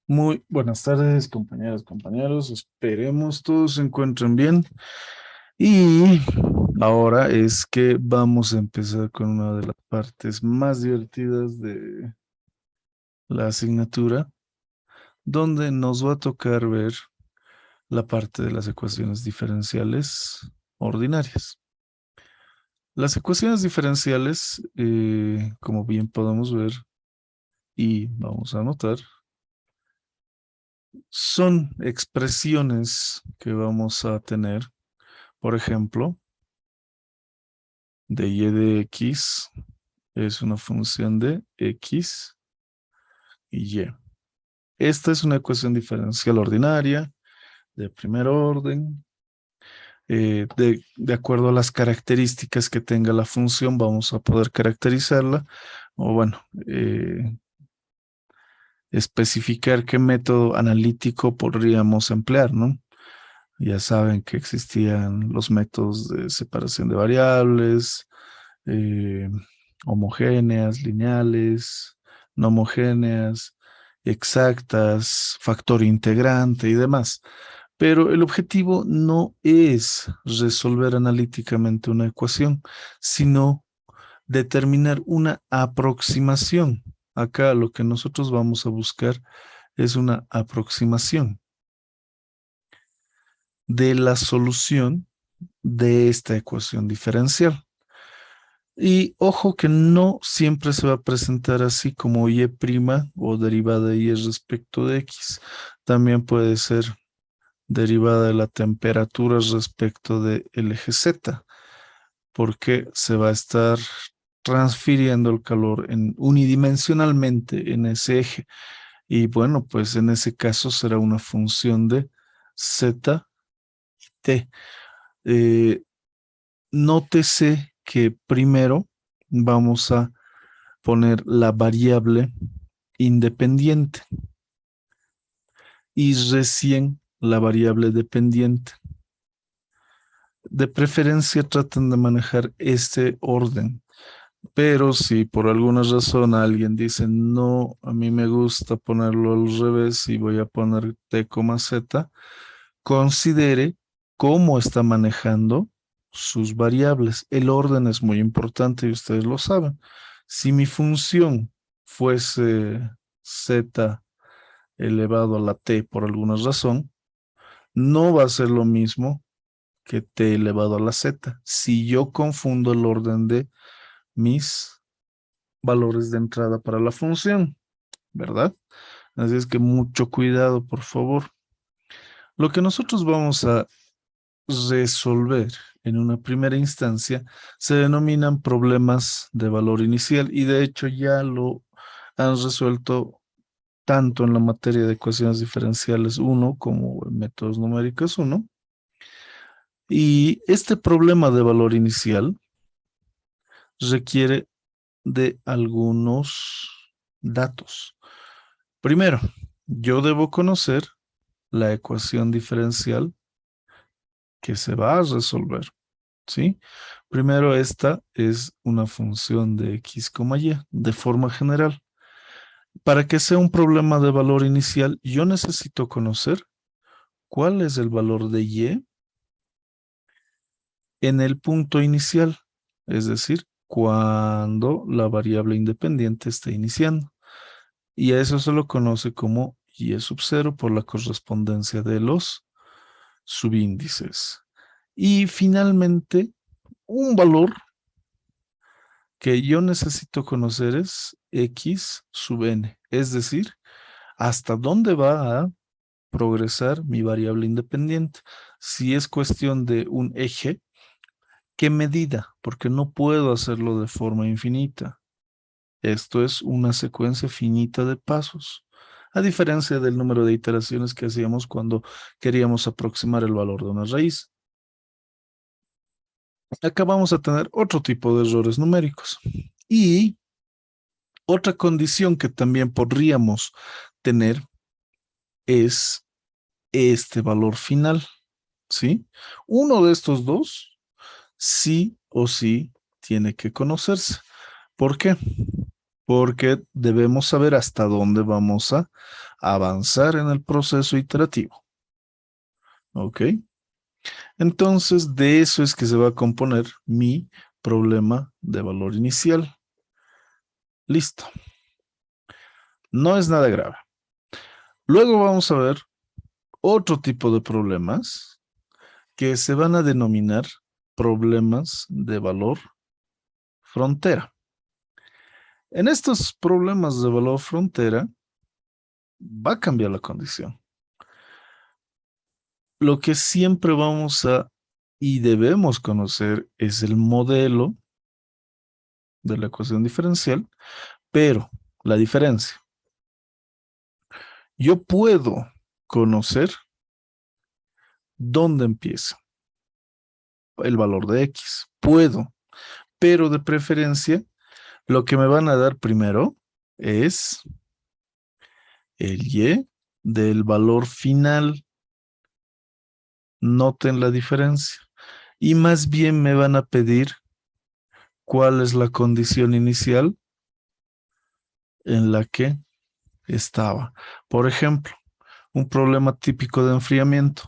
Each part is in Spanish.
Muy buenas tardes, compañeras, compañeros. Esperemos todos se encuentren bien. Y ahora es que vamos a empezar con una de las partes más divertidas de la asignatura, donde nos va a tocar ver la parte de las ecuaciones diferenciales ordinarias. Las ecuaciones diferenciales, como bien podemos ver y vamos a anotar, son expresiones que vamos a tener. Por ejemplo, de y de x es una función de x y y. Esta es una ecuación diferencial ordinaria de primer orden. De acuerdo a las características que tenga la función, vamos a poder caracterizarla o, bueno, especificar qué método analítico podríamos emplear, ¿no? Ya saben que existían los métodos de separación de variables, eh, homogéneas, lineales, no homogéneas, exactas, factor integrante y demás. Pero el objetivo no es resolver analíticamente una ecuación, sino determinar una aproximación. Acá lo que nosotros vamos a buscar es una aproximación de la solución de esta ecuación diferencial. Y ojo que no siempre se va a presentar así como y' o derivada de y respecto de x. También puede ser derivada de la temperatura respecto del eje z, porque se va a estar transfiriendo el calor unidimensionalmente en ese eje. Y bueno, pues en ese caso será una función de z y t. Eh, Nótese que primero vamos a poner la variable independiente y recién la variable dependiente. De preferencia traten de manejar este orden, pero si por alguna razón alguien dice no, a mí me gusta ponerlo al revés y voy a poner t, z, considere cómo está manejando sus variables. El orden es muy importante y ustedes lo saben. Si mi función fuese z elevado a la t por alguna razón, no va a ser lo mismo que t elevado a la z. Si yo confundo el orden de mis valores de entrada para la función, ¿verdad? Así es que mucho cuidado, por favor. Lo que nosotros vamos a resolver en una primera instancia se denominan problemas de valor inicial y de hecho ya lo han resuelto tanto en la materia de ecuaciones diferenciales 1 como en métodos numéricos 1. Y este problema de valor inicial requiere de algunos datos. Primero, yo debo conocer la ecuación diferencial que se va a resolver, ¿sí? Primero, esta es una función de x, y de forma general. Para que sea un problema de valor inicial, yo necesito conocer cuál es el valor de y en el punto inicial, es decir, cuando la variable independiente esté iniciando. Y a eso se lo conoce como y sub 0 por la correspondencia de los subíndices. Y finalmente, un valor que yo necesito conocer es x sub n, es decir, hasta dónde va a progresar mi variable independiente. Si es cuestión de un eje, ¿qué medida? Porque no puedo hacerlo de forma infinita. Esto es una secuencia finita de pasos, a diferencia del número de iteraciones que hacíamos cuando queríamos aproximar el valor de una raíz. Acá vamos a tener otro tipo de errores numéricos. Y otra condición que también podríamos tener es este valor final, ¿sí? Uno de estos dos, sí o sí, tiene que conocerse. ¿Por qué? porque debemos saber hasta dónde vamos a avanzar en el proceso iterativo. ¿Ok? Entonces, de eso es que se va a componer mi problema de valor inicial. Listo. No es nada grave. Luego vamos a ver otro tipo de problemas que se van a denominar problemas de valor frontera. En estos problemas de valor frontera va a cambiar la condición. Lo que siempre vamos a y debemos conocer es el modelo de la ecuación diferencial, pero la diferencia. Yo puedo conocer dónde empieza el valor de X. Puedo, pero de preferencia, lo que me van a dar primero es el Y del valor final. Noten la diferencia. Y más bien me van a pedir cuál es la condición inicial en la que estaba. Por ejemplo, un problema típico de enfriamiento.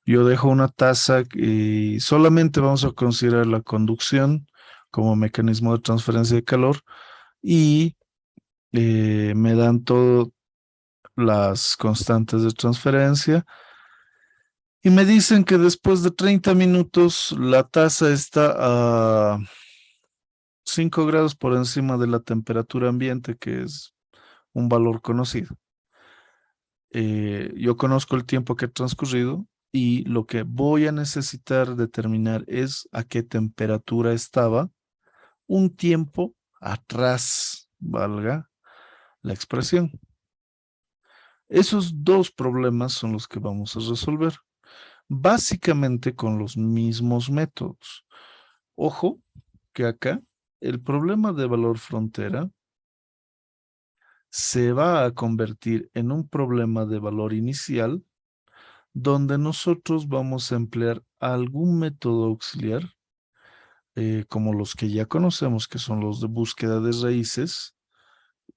Yo dejo una taza y solamente vamos a considerar la conducción como mecanismo de transferencia de calor y me dan todas las constantes de transferencia y me dicen que después de 30 minutos la taza está a 5 grados por encima de la temperatura ambiente, que es un valor conocido. Yo conozco el tiempo que ha transcurrido y lo que voy a necesitar determinar es a qué temperatura estaba un tiempo atrás, valga la expresión. Esos dos problemas son los que vamos a resolver, básicamente con los mismos métodos. Ojo que acá el problema de valor frontera se va a convertir en un problema de valor inicial donde nosotros vamos a emplear algún método auxiliar, como los que ya conocemos, que son los de búsqueda de raíces,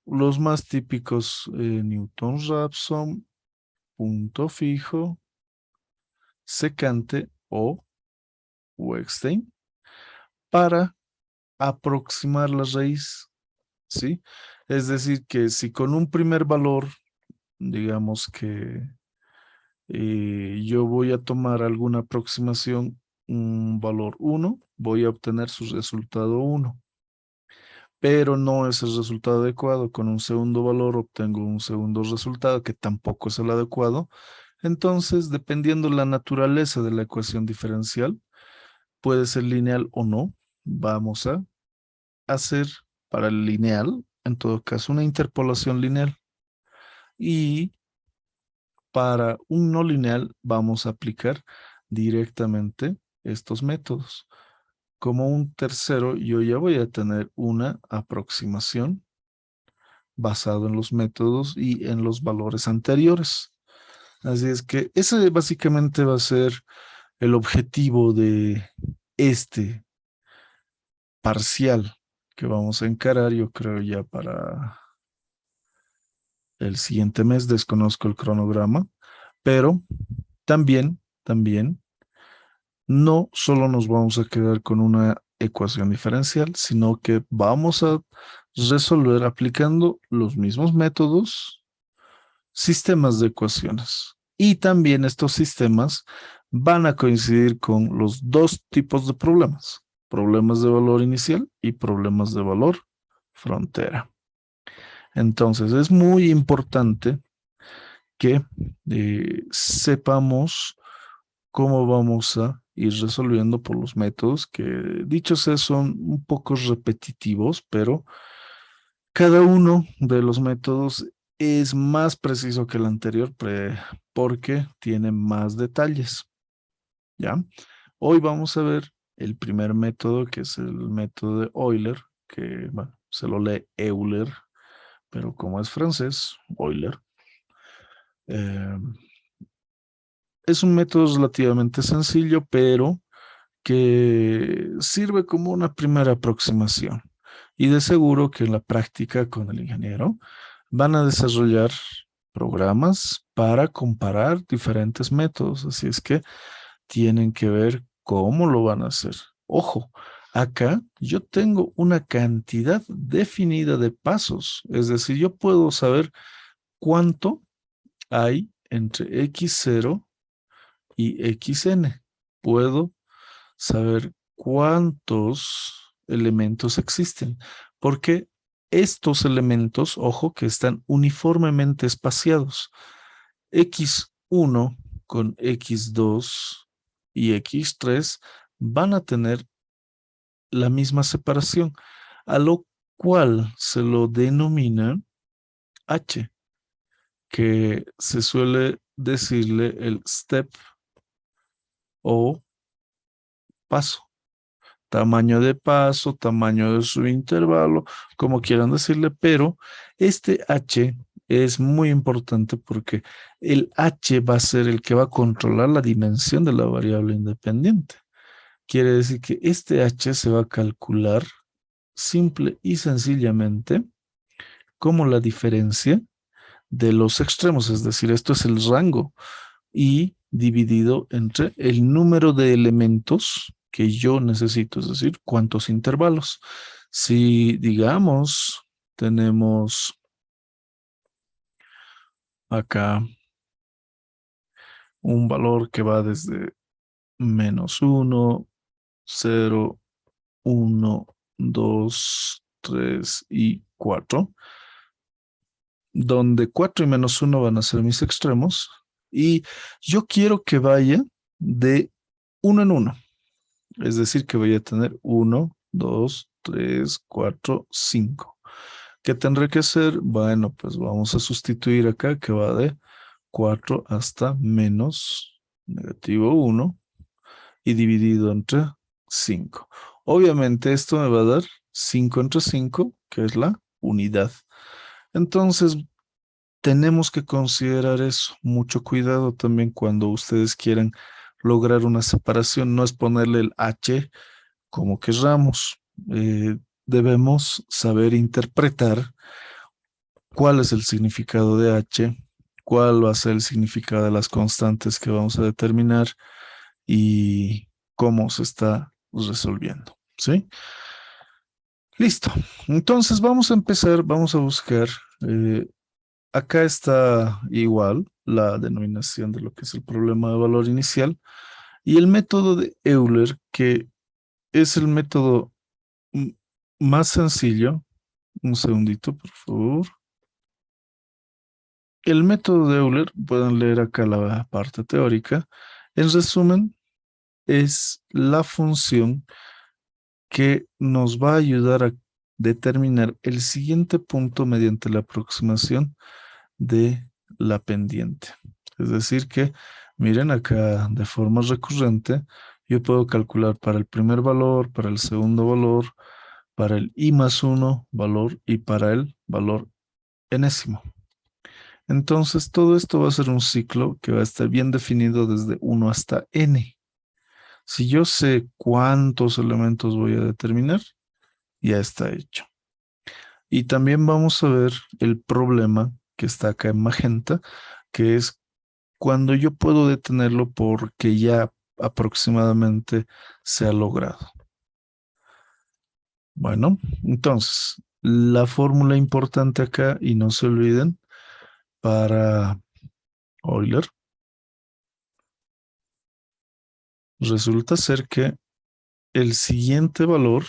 los más típicos, Newton-Raphson, punto fijo, secante o Wettstein, para aproximar la raíz, ¿sí? Es decir, que si con un primer valor, digamos que yo voy a tomar alguna aproximación, un valor 1, voy a obtener su resultado 1, pero no es el resultado adecuado. Con un segundo valor obtengo un segundo resultado que tampoco es el adecuado. Entonces, dependiendo la naturaleza de la ecuación diferencial, puede ser lineal o no. Vamos a hacer para el lineal, en todo caso, una interpolación lineal. Y para un no lineal vamos a aplicar directamente estos métodos. Como un tercero, yo ya voy a tener una aproximación basado en los métodos y en los valores anteriores. Así es que ese básicamente va a ser el objetivo de este parcial que vamos a encarar, yo creo ya para el siguiente mes. Desconozco el cronograma, pero también no solo nos vamos a quedar con una ecuación diferencial, sino que vamos a resolver aplicando los mismos métodos, sistemas de ecuaciones. Y también estos sistemas van a coincidir con los dos tipos de problemas: problemas de valor inicial y problemas de valor frontera. Entonces, es muy importante que sepamos cómo vamos a ir resolviendo por los métodos que, dicho sea, son un poco repetitivos, pero cada uno de los métodos es más preciso que el anterior porque tiene más detalles. ¿Ya? Hoy vamos a ver el primer método, que es el método de Euler, que bueno, se lo lee Euler, pero como es francés, Euler. Eh, es un método relativamente sencillo, pero que sirve como una primera aproximación. Y de seguro que en la práctica con el ingeniero van a desarrollar programas para comparar diferentes métodos. Así es que tienen que ver cómo lo van a hacer. Ojo, acá yo tengo una cantidad definida de pasos. Es decir, yo puedo saber cuánto hay entre x0 y xn. Puedo saber cuántos elementos existen, porque estos elementos, ojo, que están uniformemente espaciados. X1 con X2 y X3 van a tener la misma separación, a lo cual se lo denomina H, que se suele decirle el step o paso. Tamaño de paso, tamaño de su intervalo, como quieran decirle, pero este H es muy importante porque el H va a ser el que va a controlar la dimensión de la variable independiente. Quiere decir que este H se va a calcular simple y sencillamente como la diferencia de los extremos, es decir, esto es el rango y dividido entre el número de elementos que yo necesito, es decir, cuántos intervalos. Si digamos, tenemos acá un valor que va desde -1, 0, 1, 2, 3 y 4, donde 4 y -1 van a ser mis extremos, y yo quiero que vaya de uno en uno. Es decir, que voy a tener 1, 2, 3, 4, 5. ¿Qué tendré que hacer? Bueno, pues vamos a sustituir acá que va de 4 hasta menos -1 y dividido entre 5. Obviamente esto me va a dar 5 entre 5, que es la unidad. Entonces, tenemos que considerar eso. Mucho cuidado también cuando ustedes quieren lograr una separación. No es ponerle el H como querramos. Debemos saber interpretar cuál es el significado de H, cuál va a ser el significado de las constantes que vamos a determinar y cómo se está resolviendo. ¿Sí? Listo. Entonces vamos a empezar, vamos a buscar. Acá está igual la denominación de lo que es el problema de valor inicial y el método de Euler, que es el método m- más sencillo. Un segundito, por favor. El método de Euler, pueden leer acá la parte teórica. En resumen, es la función que nos va a ayudar a determinar el siguiente punto mediante la aproximación de la pendiente. Es decir que, miren acá de forma recurrente, yo puedo calcular para el primer valor, para el segundo valor, para el i+1 valor y para el valor enésimo. Entonces, todo esto va a ser un ciclo que va a estar bien definido desde 1 hasta n. Si yo sé cuántos elementos voy a determinar, ya está hecho. Y también vamos a ver el problema que está acá en magenta, que es cuando yo puedo detenerlo porque ya aproximadamente se ha logrado. Bueno, entonces, la fórmula importante acá, y no se olviden, para Euler, resulta ser que el siguiente valor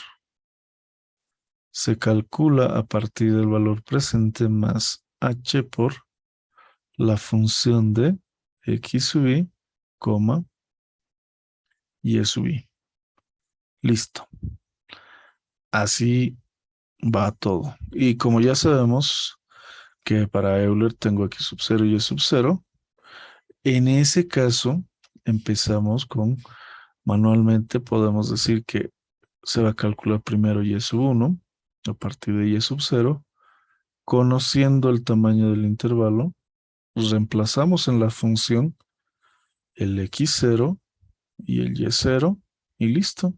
se calcula a partir del valor presente más h por la función de x sub i, coma, y sub i. Listo. Así va todo. Y como ya sabemos que para Euler tengo x sub 0 y y sub 0, en ese caso empezamos con, manualmente podemos decir que se va a calcular primero y sub 1 a partir de y sub 0. Conociendo el tamaño del intervalo, reemplazamos en la función el x0 y el y0 y listo.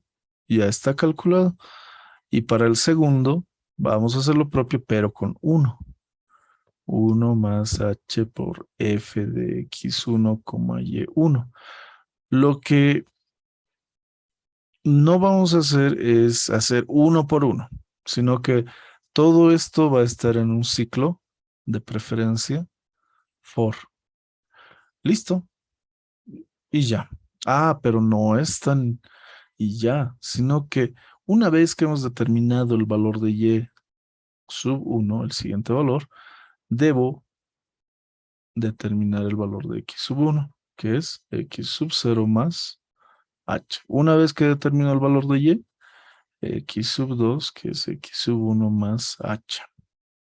Ya está calculado. Y para el segundo, Vamos a hacer lo propio, pero con 1. 1 más h por f de x1, y1. Lo que no vamos a hacer es hacer uno por uno, sino que todo esto va a estar en un ciclo de preferencia for. Listo. Y ya. Ah, pero no es tan y ya, sino que una vez que hemos determinado el valor de y sub 1, el siguiente valor, debo determinar el valor de x sub 1, que es x sub 0 más h. Una vez que determino el valor de y, x sub 2, que es x sub 1 más h.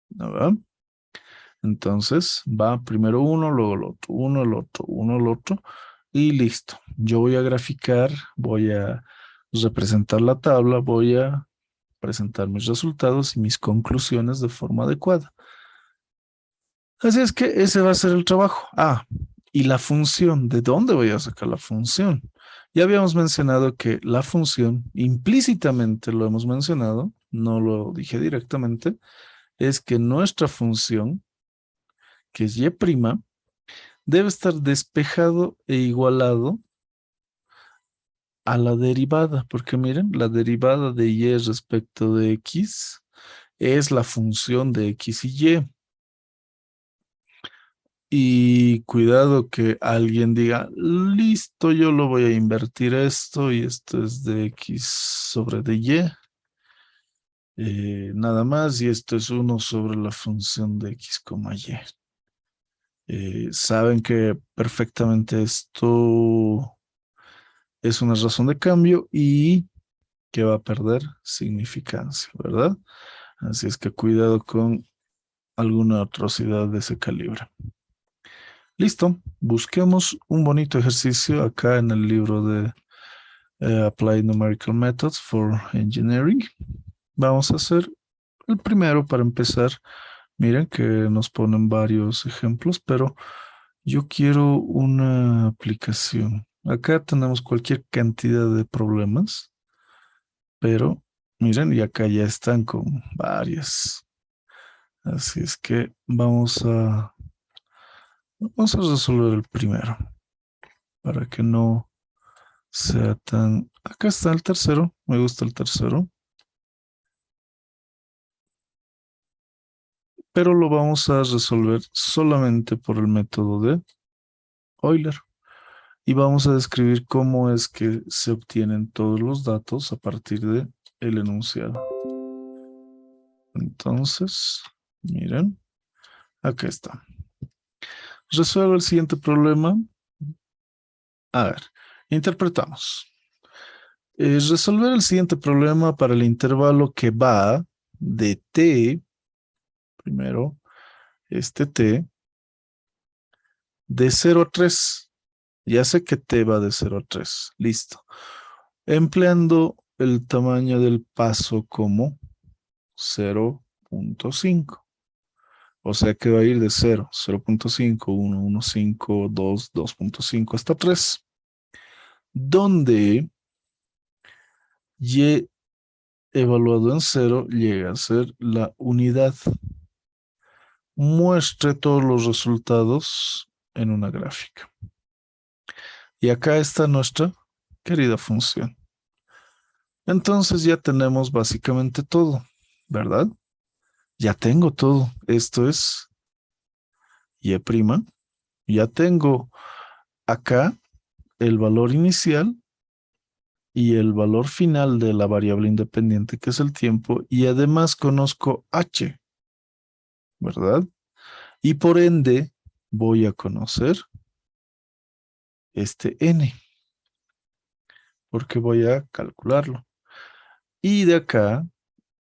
¿No va? Entonces va primero uno, luego el otro, uno, el otro, uno, el otro, y listo. Yo voy a graficar, voy a representar la tabla, voy a presentar mis resultados y mis conclusiones de forma adecuada. Así es que ese va a ser el trabajo. Ah, y la función, ¿de dónde voy a sacar la función? Ya habíamos mencionado que la función, implícitamente lo hemos mencionado, no lo dije directamente, es que nuestra función, que es y', debe estar despejado e igualado a la derivada, porque miren, la derivada de y respecto de x es la función de x y y. Y cuidado que alguien diga, listo, yo lo voy a invertir esto y esto es de x sobre de y, nada más, y esto es 1 sobre la función de x, y. Saben que perfectamente esto es una razón de cambio y que va a perder significancia, ¿verdad? Así es que cuidado con alguna atrocidad de ese calibre. Listo, busquemos un bonito ejercicio acá en el libro de Applied Numerical Methods for Engineering. Vamos a hacer el primero para empezar. Miren que nos ponen varios ejemplos, pero yo quiero una aplicación. Acá tenemos cualquier cantidad de problemas, pero miren, y acá ya están con varias. Así es que vamos a resolver el primero para que no sea tan... Acá está el tercero, me gusta el tercero, pero lo vamos a resolver solamente por el método de Euler. Y vamos a describir cómo es que se obtienen todos los datos a partir de el enunciado. Entonces, miren, acá está. Resuelvo el siguiente problema. A ver, interpretamos. Resolver el siguiente problema para el intervalo que va de t, primero, este t, de 0 a 3. Ya sé que t va de 0 a 3. Listo. Empleando el tamaño del paso como 0.5. O sea que va a ir de 0, 0.5, 1, 1.5, 2, 2.5 hasta 3. Donde y evaluado en 0 llega a ser la unidad. Muestre todos los resultados en una gráfica. Y acá está nuestra querida función. Entonces ya tenemos básicamente todo, ¿verdad? Ya tengo todo. Esto es y'. Ya tengo acá el valor inicial y el valor final de la variable independiente que es el tiempo y además conozco h, ¿verdad? Y por ende voy a conocer este n porque voy a calcularlo. Y de acá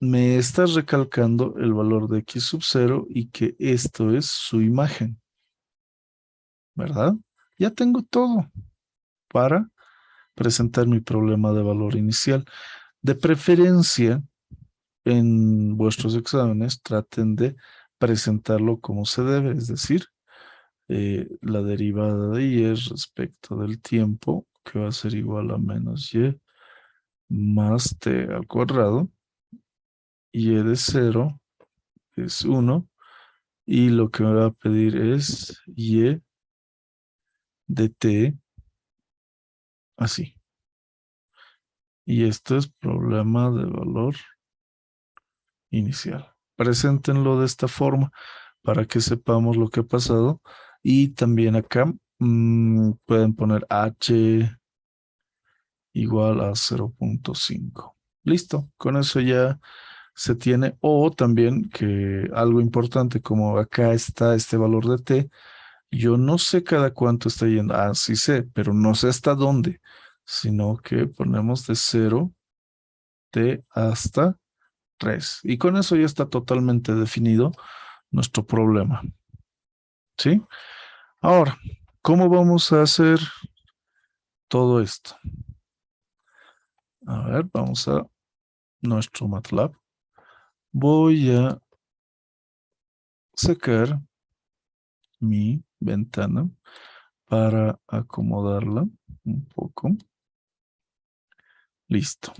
me está recalcando el valor de x sub 0 y que esto es su imagen, ¿verdad? Ya tengo todo para presentar mi problema de valor inicial. De preferencia, en vuestros exámenes traten de presentarlo como se debe, es decir, la derivada de y respecto del tiempo, que va a ser igual a menos y más t al cuadrado, y de 0 es 1. Y lo que me va a pedir es y de t así. Y esto es problema de valor inicial. Preséntenlo de esta forma para que sepamos lo que ha pasado. Y también acá pueden poner h igual a 0.5. Listo, con eso ya se tiene. O también que algo importante, como acá está este valor de t, yo no sé cada cuánto está yendo. Ah, sí sé, pero no sé hasta dónde, sino que ponemos de 0 t hasta 3. Y con eso ya está totalmente definido nuestro problema. ¿Sí? Ahora, ¿cómo vamos a hacer todo esto? A ver, vamos a nuestro MATLAB. Voy a sacar mi ventana para acomodarla un poco. Listo.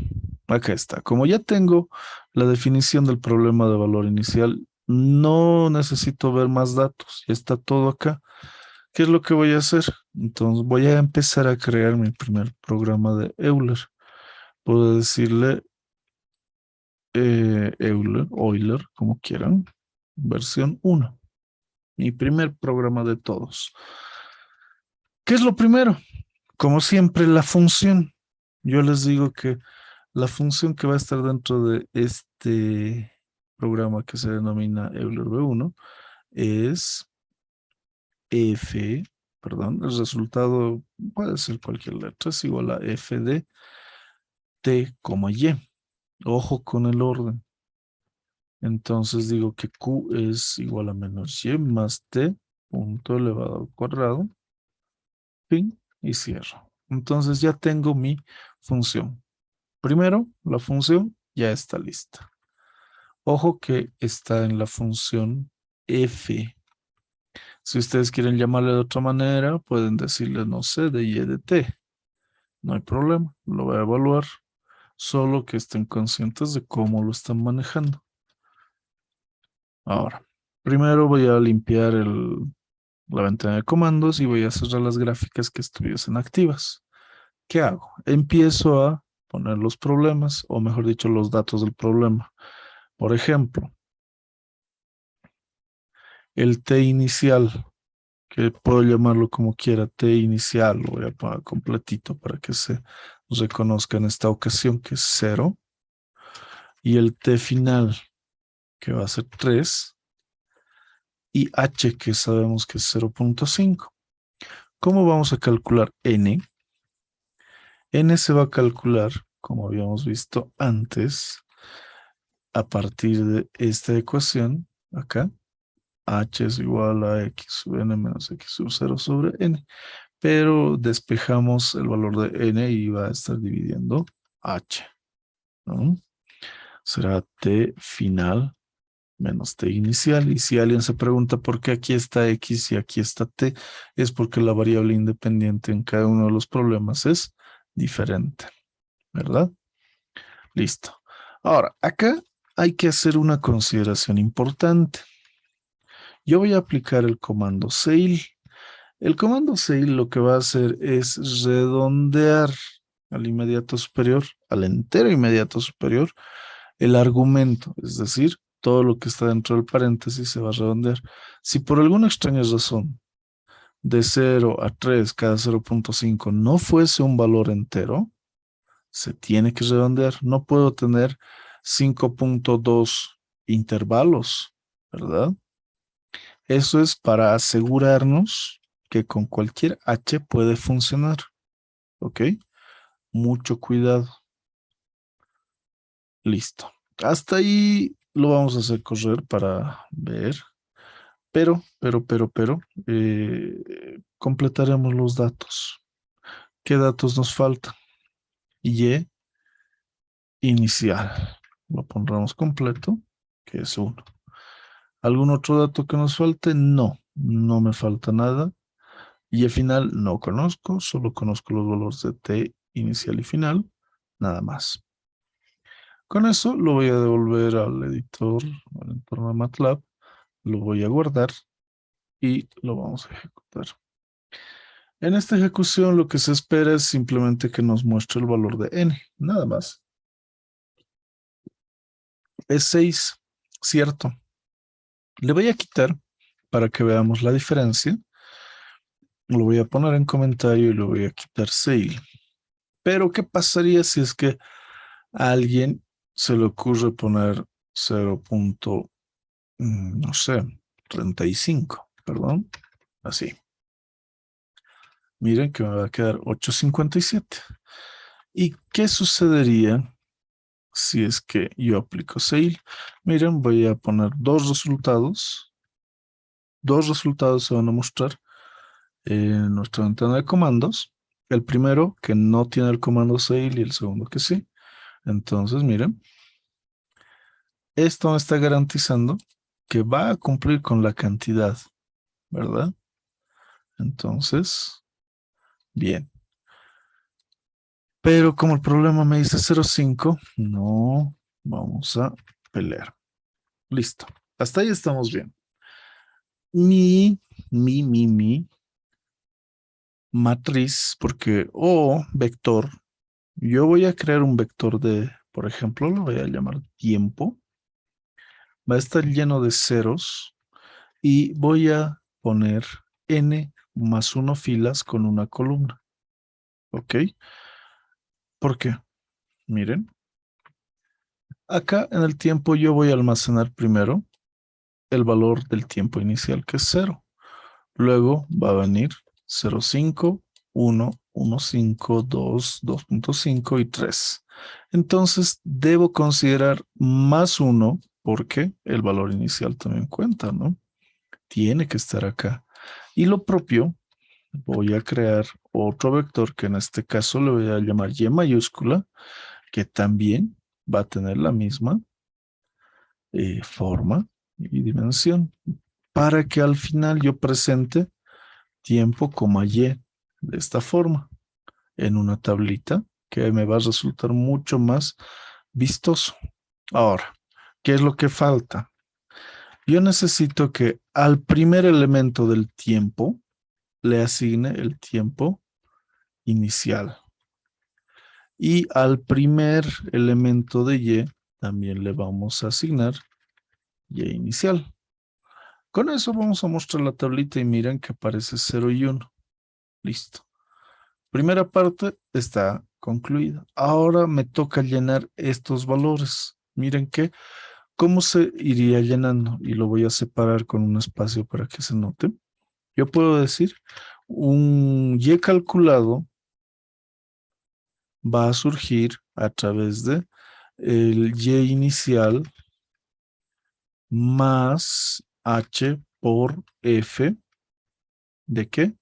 Acá está. Como ya tengo la definición del problema de valor inicial, no necesito ver más datos. Ya está todo acá. ¿Qué es lo que voy a hacer? Entonces voy a empezar a crear mi primer programa de Euler. Puedo decirle Euler, como quieran, versión 1. Mi primer programa de todos. ¿Qué es lo primero? Como siempre, la función. Yo les digo que la función que va a estar dentro de este programa que se denomina Euler V1 es f, perdón, el resultado puede ser cualquier letra, es igual a f de t, y. Ojo con el orden. Entonces digo que q es igual a menos y más t, punto elevado al cuadrado, fin, y cierro. Entonces ya tengo mi función. Primero, la función ya está lista. Ojo que está en la función f. Si ustedes quieren llamarle de otra manera, pueden decirle, no sé, de y de t. No hay problema, lo voy a evaluar. Solo que estén conscientes de cómo lo están manejando. Ahora, primero voy a limpiar la ventana de comandos y voy a cerrar las gráficas que estuviesen activas. ¿Qué hago? Empiezo a poner los problemas, o mejor dicho, los datos del problema. Por ejemplo, el t inicial, que puedo llamarlo como quiera, t inicial, lo voy a poner completito para que se reconozca en esta ocasión que es 0. Y el t final, que va a ser 3. Y h, que sabemos que es 0.5. ¿Cómo vamos a calcular n? N se va a calcular, como habíamos visto antes, a partir de esta ecuación, acá, h es igual a x sub n menos x sub 0 sobre n. Pero despejamos el valor de n y va a estar dividiendo h, ¿no? Será t final menos t inicial. Y si alguien se pregunta por qué aquí está x y aquí está t, es porque la variable independiente en cada uno de los problemas es diferente, ¿verdad? Listo. Ahora, acá hay que hacer una consideración importante. Yo voy a aplicar el comando ceil. El comando ceil lo que va a hacer es redondear al inmediato superior, al entero inmediato superior, el argumento, es decir, todo lo que está dentro del paréntesis se va a redondear. Si por alguna extraña razón de 0 a 3 cada 0.5 no fuese un valor entero, se tiene que redondear. No puedo tener 5.2 intervalos, ¿verdad? Eso es para asegurarnos que con cualquier h puede funcionar, ¿ok? Mucho cuidado. Listo. Hasta ahí lo vamos a hacer correr para ver. Completaremos los datos. ¿Qué datos nos faltan? Y inicial. Lo pondremos completo, que es 1. ¿Algún otro dato que nos falte? No, no me falta nada. Y el final no conozco, solo conozco los valores de t inicial y final, nada más. Con eso lo voy a devolver al editor, al entorno de MATLAB, lo voy a guardar y lo vamos a ejecutar. En esta ejecución lo que se espera es simplemente que nos muestre el valor de n, nada más. Es 6, cierto. Le voy a quitar para que veamos la diferencia. Lo voy a poner en comentario y le voy a quitar 6. Pero ¿qué pasaría si es que a alguien se le ocurre poner 0. No sé, 35, perdón, así? Miren que me va a quedar 8,57. ¿Y qué sucedería si es que yo aplico SAIL? Miren, voy a poner dos resultados. Dos resultados se van a mostrar en nuestra ventana de comandos. El primero que no tiene el comando SAIL y el segundo que sí. Entonces, miren, esto me está garantizando que va a cumplir con la cantidad, ¿verdad? Entonces, bien. Pero como el problema me dice 0,5, no vamos a pelear. Listo. Hasta ahí estamos bien. Mi matriz, porque, o vector, yo voy a crear un vector de, por ejemplo, lo voy a llamar tiempo. Va a estar lleno de ceros y voy a poner n más 1 filas con una columna. ¿Ok? ¿Por qué? Miren. Acá en el tiempo yo voy a almacenar primero el valor del tiempo inicial, que es 0. Luego va a venir 0,5, 1, 1,5, 2, 2,5 y 3. Entonces debo considerar más 1 porque el valor inicial también cuenta, ¿no? Tiene que estar acá. Y lo propio, voy a crear otro vector que en este caso le voy a llamar Y mayúscula, que también va a tener la misma forma y dimensión, para que al final yo presente tiempo, y de esta forma en una tablita que me va a resultar mucho más vistoso. Ahora, ¿qué es lo que falta? Yo necesito que al primer elemento del tiempo le asigne el tiempo inicial y al primer elemento de Y también le vamos a asignar Y inicial. Con eso vamos a mostrar la tablita y miren que aparece 0 y 1. Listo. Primera parte está concluida. Ahora me toca llenar estos valores. Miren que, ¿cómo se iría llenando? Y lo voy a separar con un espacio para que se note. Yo puedo decir, un Y calculado va a surgir a través de el Y inicial más H por F. ¿De qué?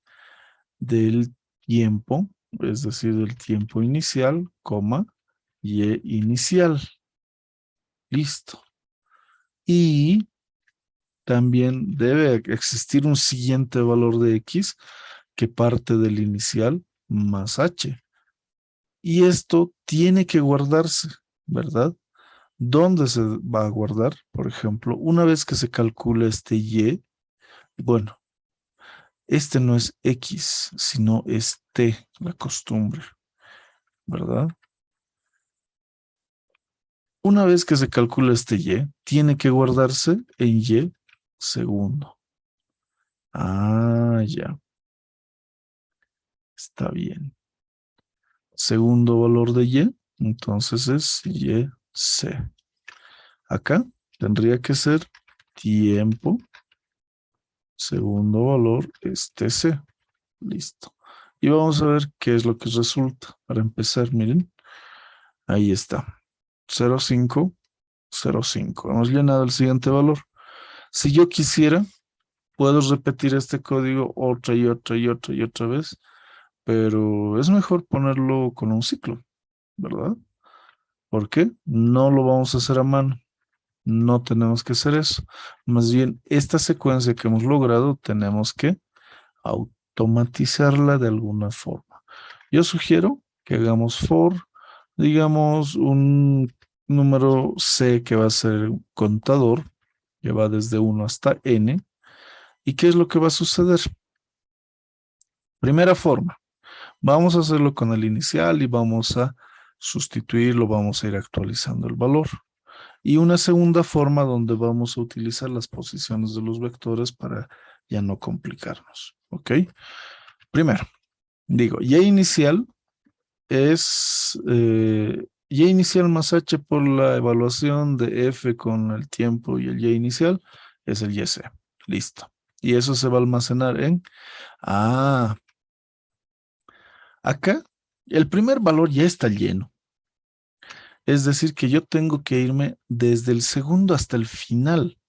Del tiempo, es decir, del tiempo inicial, coma, Y inicial. Listo. Y también debe existir un siguiente valor de X que parte del inicial más H. Y esto tiene que guardarse, ¿verdad? ¿Dónde se va a guardar? Por ejemplo, una vez que se calcula este Y, bueno, este no es X, sino es T, la costumbre, ¿verdad? Una vez que se calcula este Y, tiene que guardarse en Y segundo. Ah, ya, está bien. Segundo valor de Y, entonces es YC. Acá tendría que ser tiempo. Segundo valor es TC. Listo. Y vamos a ver qué es lo que resulta. Para empezar, miren. Ahí está. 0,5, 0,5. Hemos llenado el siguiente valor. Si yo quisiera, puedo repetir este código otra y otra y otra y otra vez, pero es mejor ponerlo con un ciclo, ¿verdad? ¿Por qué? No lo vamos a hacer a mano. No tenemos que hacer eso. Más bien, esta secuencia que hemos logrado, tenemos que automatizarla de alguna forma. Yo sugiero que hagamos for, digamos, un número C, que va a ser un contador, que va desde 1 hasta n. ¿Y qué es lo que va a suceder? Primera forma, vamos a hacerlo con el inicial y vamos a sustituirlo, vamos a ir actualizando el valor. Y una segunda forma donde vamos a utilizar las posiciones de los vectores para ya no complicarnos. ¿Ok? Primero, digo, y inicial es y inicial más h por la evaluación de f con el tiempo y el y inicial es el yc. Listo. Y eso se va a almacenar en... Ah, acá el primer valor ya está lleno. Es decir, que yo tengo que irme desde el segundo hasta el final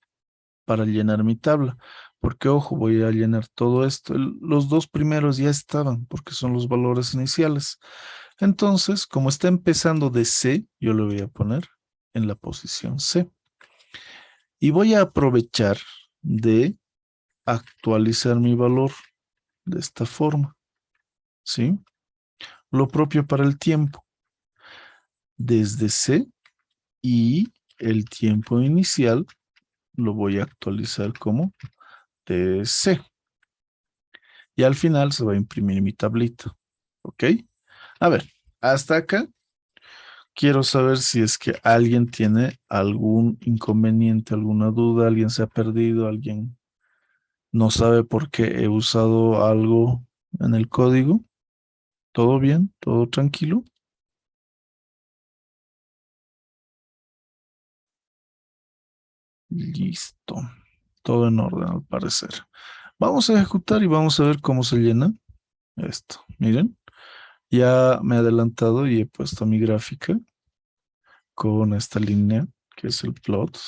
para llenar mi tabla. Porque, ojo, voy a llenar todo esto. Los dos primeros ya estaban porque son los valores iniciales. Entonces, como está empezando de C, yo lo voy a poner en la posición C. Y voy a aprovechar de actualizar mi valor de esta forma. ¿Sí? Lo propio para el tiempo. Desde C y el tiempo inicial lo voy a actualizar como DC. Y al final se va a imprimir mi tablita. ¿Ok? A ver, hasta acá quiero saber si es que alguien tiene algún inconveniente, alguna duda, alguien se ha perdido, alguien no sabe por qué he usado algo en el código. ¿Todo bien? ¿Todo tranquilo? Listo. Todo en orden al parecer. Vamos a ejecutar y vamos a ver cómo se llena esto. Miren, ya me he adelantado y he puesto mi gráfica con esta línea que es el plot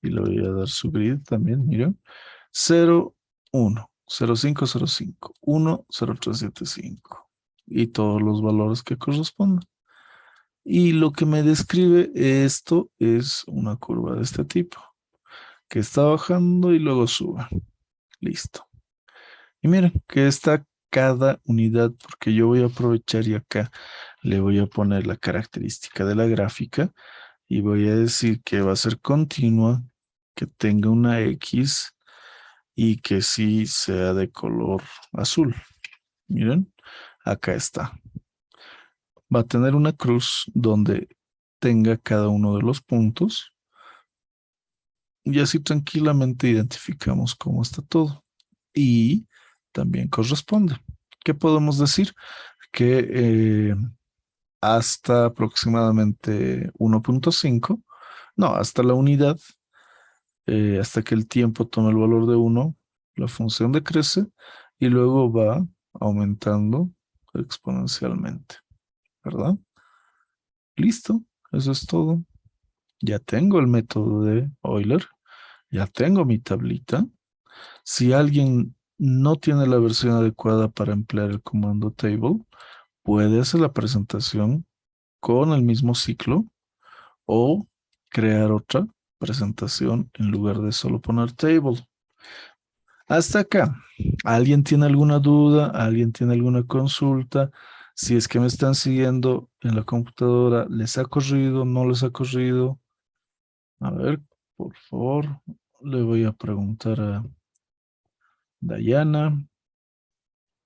y le voy a dar su grid también, miren. 0, 1, 0, 5, 0, 5, 1, 0, 3, 7, 5 y todos los valores que correspondan. Y lo que me describe esto es una curva de este tipo, que está bajando y luego sube. Listo. Y miren que está cada unidad, porque yo voy a aprovechar y acá le voy a poner la característica de la gráfica y voy a decir que va a ser continua, que tenga una X y que sí sea de color azul. Miren, acá está. Va a tener una cruz donde tenga cada uno de los puntos y así tranquilamente identificamos cómo está todo. Y también corresponde. ¿Qué podemos decir? Que hasta aproximadamente 1.5, no, hasta la unidad, hasta que el tiempo tome el valor de 1, la función decrece y luego va aumentando exponencialmente, ¿verdad? Listo, eso es todo. Ya tengo el método de Euler, ya tengo mi tablita. Si alguien no tiene la versión adecuada para emplear el comando table, puede hacer la presentación con el mismo ciclo o crear otra presentación en lugar de solo poner table. Hasta acá. ¿Alguien tiene alguna duda? ¿Alguien tiene alguna consulta? Si es que me están siguiendo en la computadora, ¿les ha corrido? ¿No les ha corrido? A ver, por favor, le voy a preguntar a Dayana,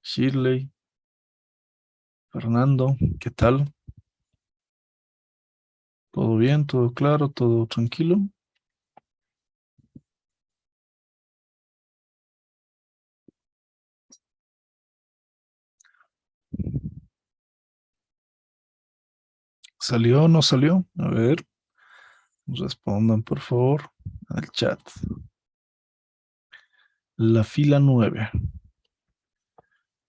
Shirley, Fernando, ¿qué tal? ¿Todo bien? ¿Todo claro? ¿Todo tranquilo? ¿Salió o no salió? A ver, respondan por favor al chat. La fila 9.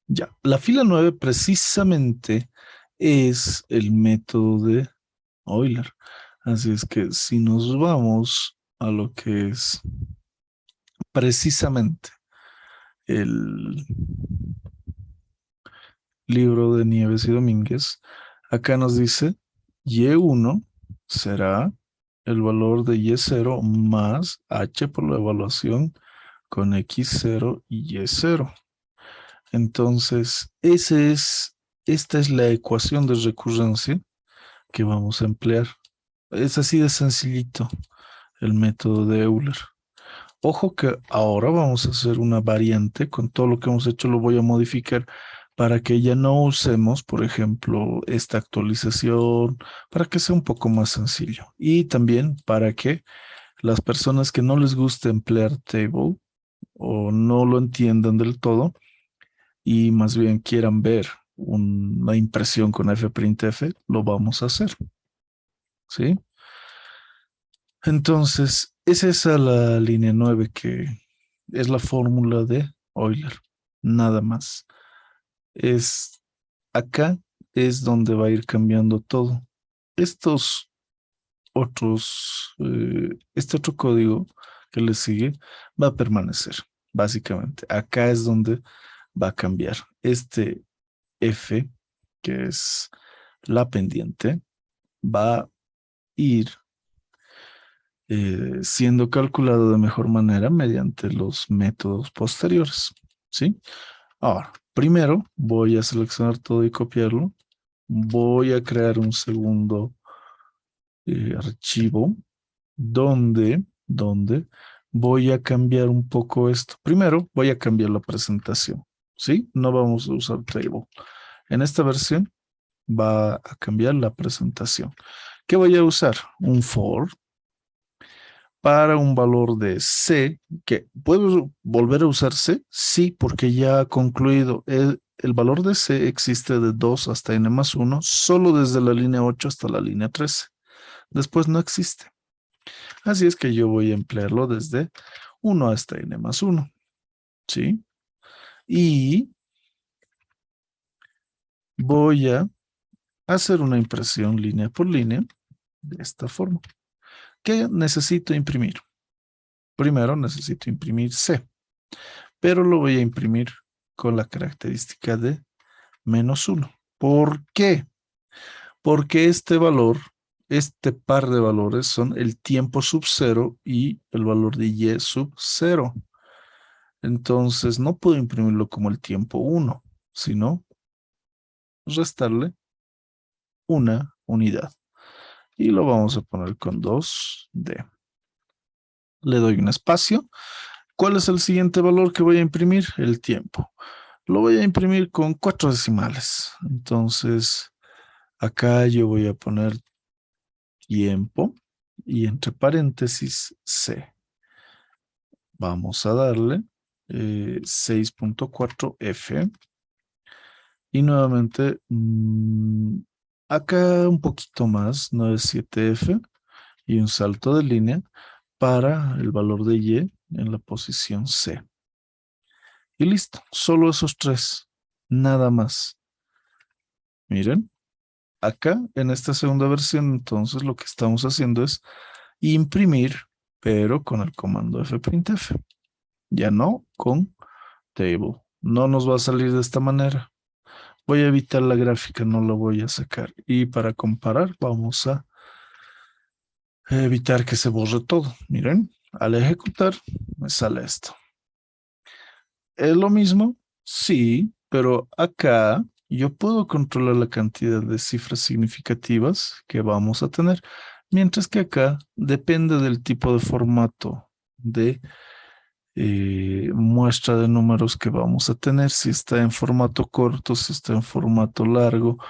Ya, la fila 9 precisamente es el método de Euler. Así es que si nos vamos a lo que es precisamente el libro de Nieves y Domínguez, acá nos dice Y1 será el valor de Y0 más H por la evaluación con X0 y Y0. Entonces, esta es la ecuación de recurrencia que vamos a emplear. Es así de sencillito el método de Euler. Ojo que ahora vamos a hacer una variante. Con todo lo que hemos hecho lo voy a modificar para que ya no usemos, por ejemplo, esta actualización, para que sea un poco más sencillo. Y también para que las personas que no les guste emplear table o no lo entiendan del todo y más bien quieran ver una impresión con fprintf, lo vamos a hacer, ¿sí? Entonces, es esa la línea 9 que es la fórmula de Euler, nada más. Es acá es donde va a ir cambiando todo. Estos este otro código que le sigue va a permanecer, básicamente. Acá es donde va a cambiar. Este F, que es la pendiente, va a ir siendo calculado de mejor manera mediante los métodos posteriores, ¿sí? Ahora, primero voy a seleccionar todo y copiarlo. Voy a crear un segundo archivo donde voy a cambiar un poco esto. Primero voy a cambiar la presentación, ¿sí? No vamos a usar table. En esta versión va a cambiar la presentación. ¿Qué voy a usar? Un for para un valor de C, que ¿puedo volver a usar C? Sí, porque ya ha concluido. El valor de C existe de 2 hasta n más 1, solo desde la línea 8 hasta la línea 13. Después no existe. Así es que yo voy a emplearlo desde 1 hasta n más 1. ¿Sí? Y voy a hacer una impresión línea por línea de esta forma. ¿Qué necesito imprimir? Primero necesito imprimir C, pero lo voy a imprimir con la característica de -1. ¿Por qué? Porque este par de valores son el tiempo sub 0 y el valor de y sub 0. Entonces no puedo imprimirlo como el tiempo 1, sino restarle una unidad. Y lo vamos a poner con 2D. Le doy un espacio. ¿Cuál es el siguiente valor que voy a imprimir? El tiempo. Lo voy a imprimir con 4 decimales. Entonces, acá yo voy a poner tiempo y entre paréntesis C. Vamos a darle 6.4F y nuevamente acá un poquito más, 9.7F y un salto de línea para el valor de Y en la posición C. Y listo, solo esos tres, nada más. Miren, acá en esta segunda versión entonces lo que estamos haciendo es imprimir, pero con el comando fprintf, ya no con table. No nos va a salir de esta manera. Voy a evitar la gráfica, no la voy a sacar. Y para comparar vamos a evitar que se borre todo. Miren, al ejecutar me sale esto. ¿Es lo mismo? Sí, pero acá yo puedo controlar la cantidad de cifras significativas que vamos a tener, mientras que acá depende del tipo de formato de muestra de números que vamos a tener, si está en formato corto, si está en formato largo,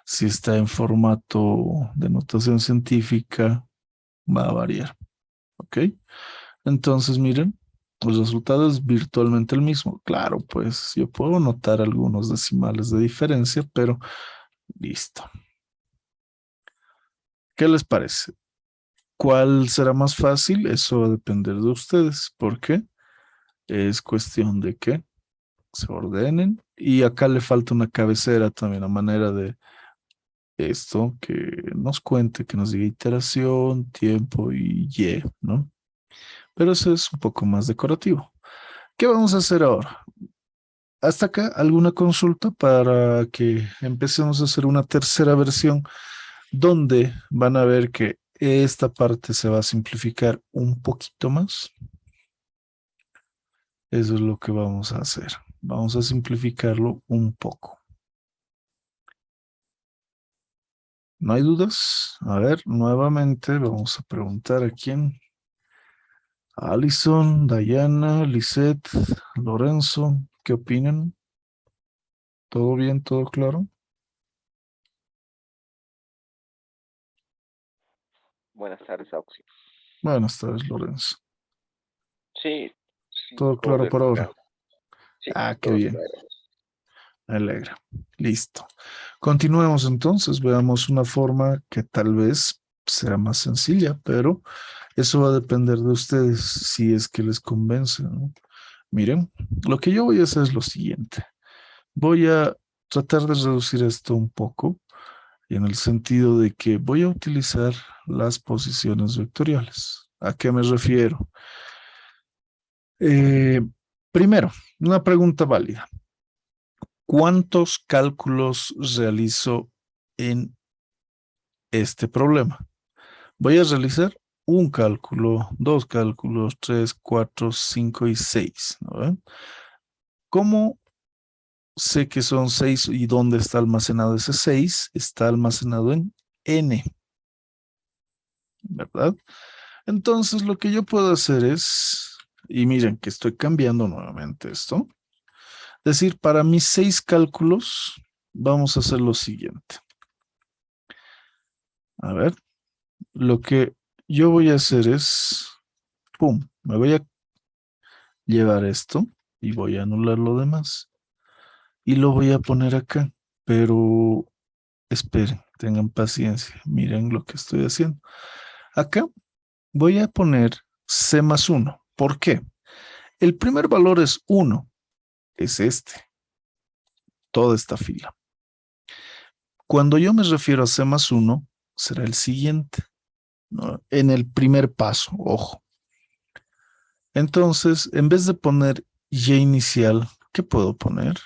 si está en formato de notación científica, va a variar, ¿ok? Entonces, miren, el resultado es virtualmente el mismo. Claro, pues yo puedo notar algunos decimales de diferencia, pero listo. ¿Qué les parece? ¿Cuál será más fácil? Eso va a depender de ustedes, porque es cuestión de que se ordenen. Y acá le falta una cabecera también, a manera de esto, que nos cuente, que nos diga iteración, tiempo y, ¿no? Pero eso es un poco más decorativo. ¿Qué vamos a hacer ahora? Hasta acá, ¿alguna consulta para que empecemos a hacer una tercera versión donde van a ver que esta parte se va a simplificar un poquito más? Eso es lo que vamos a hacer. Vamos a simplificarlo un poco. ¿No hay dudas? A ver, nuevamente vamos a preguntar a quién. Alison, Diana, Lisette, Lorenzo, ¿qué opinan? ¿Todo bien? ¿Todo claro? Buenas tardes, Auxi. Buenas tardes, Lorenzo. Sí, sí, ¿Todo todo claro de por mi ahora? lado. Sí, Ah, qué todo bien. claro. Me alegra. Listo. Continuemos entonces. Veamos una forma que tal vez sea más sencilla, pero eso va a depender de ustedes si es que les convence, ¿no? Miren, lo que yo voy a hacer es lo siguiente. Voy a tratar de reducir esto un poco en el sentido de que voy a utilizar las posiciones vectoriales. ¿A qué me refiero? Eh, Primero, una pregunta válida. ¿Cuántos cálculos realizo en este problema? Voy a realizar un cálculo, dos cálculos, tres, cuatro, cinco y seis, ¿no ven? ¿Cómo sé que son seis y dónde está almacenado ese seis? Está almacenado en n, ¿verdad? Entonces lo que yo puedo hacer es, y miren que estoy cambiando nuevamente esto, decir, para mis seis cálculos, vamos a hacer lo siguiente. A ver, lo que yo voy a hacer es, pum, me voy a llevar esto y voy a anular lo demás. Y lo voy a poner acá, pero esperen, tengan paciencia, miren lo que estoy haciendo. Acá voy a poner C más 1. ¿Por qué? El primer valor es 1, es este, toda esta fila. Cuando yo me refiero a C más 1, será el siguiente, ¿no? En el primer paso, ojo. Entonces, en vez de poner Y inicial, ¿qué puedo poner?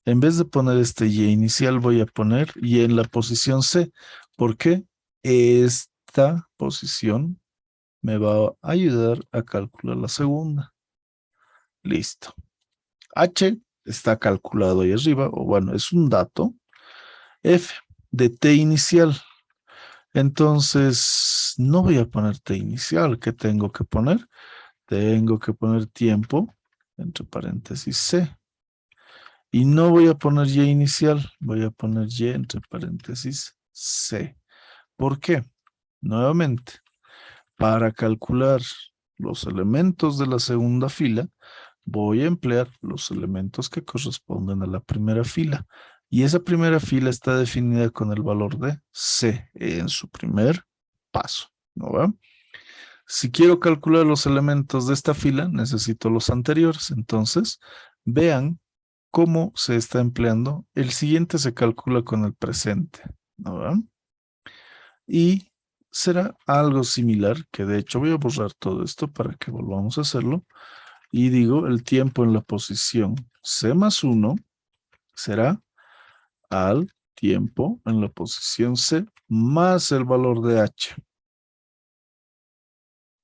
En vez de poner este Y inicial, voy a poner Y en la posición C. ¿Por qué? Esta posición me va a ayudar a calcular la segunda. Listo. H está calculado ahí arriba, o bueno, es un dato. F de T inicial. Entonces, no voy a poner T inicial. ¿Qué tengo que poner? Tengo que poner tiempo, entre paréntesis C. Y no voy a poner Y inicial, voy a poner Y entre paréntesis C. ¿Por qué? Nuevamente, para calcular los elementos de la segunda fila, voy a emplear los elementos que corresponden a la primera fila. Y esa primera fila está definida con el valor de C en su primer paso. ¿No va? Si quiero calcular los elementos de esta fila, necesito los anteriores. Entonces, vean cómo se está empleando. El siguiente se calcula con el presente, ¿no va? Y será algo similar, que de hecho voy a borrar todo esto para que volvamos a hacerlo. Y digo, el tiempo en la posición C más 1 será al tiempo en la posición C más el valor de H.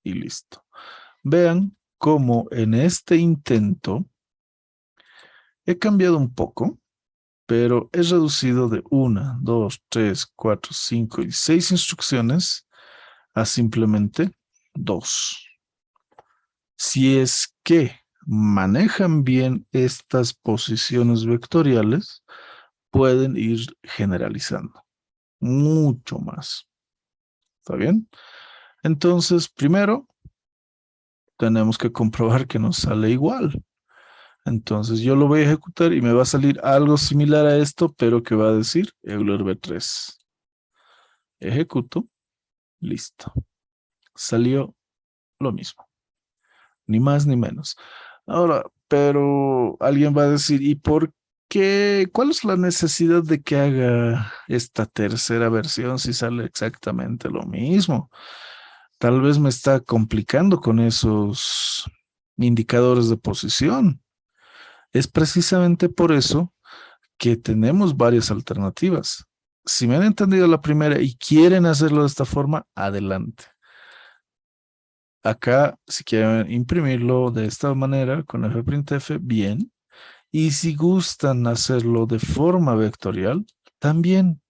Y listo. Vean cómo en este intento he cambiado un poco, pero he reducido de 1, 2, 3, 4, 5 y 6 instrucciones a simplemente 2. Si es que manejan bien estas posiciones vectoriales, pueden ir generalizando mucho más. ¿Está bien? Entonces, primero, tenemos que comprobar que nos sale igual. Entonces, yo lo voy a ejecutar y me va a salir algo similar a esto, pero que va a decir Euler B3. Ejecuto. Listo. Salió lo mismo. Ni más ni menos. Ahora, pero alguien va a decir, ¿y por qué? ¿Cuál es la necesidad de que haga esta tercera versión si sale exactamente lo mismo? Tal vez me está complicando con esos indicadores de posición. Es precisamente por eso que tenemos varias alternativas. Si me han entendido la primera y quieren hacerlo de esta forma, adelante. Acá, si quieren imprimirlo de esta manera con fprintf, bien. Y si gustan hacerlo de forma vectorial, también.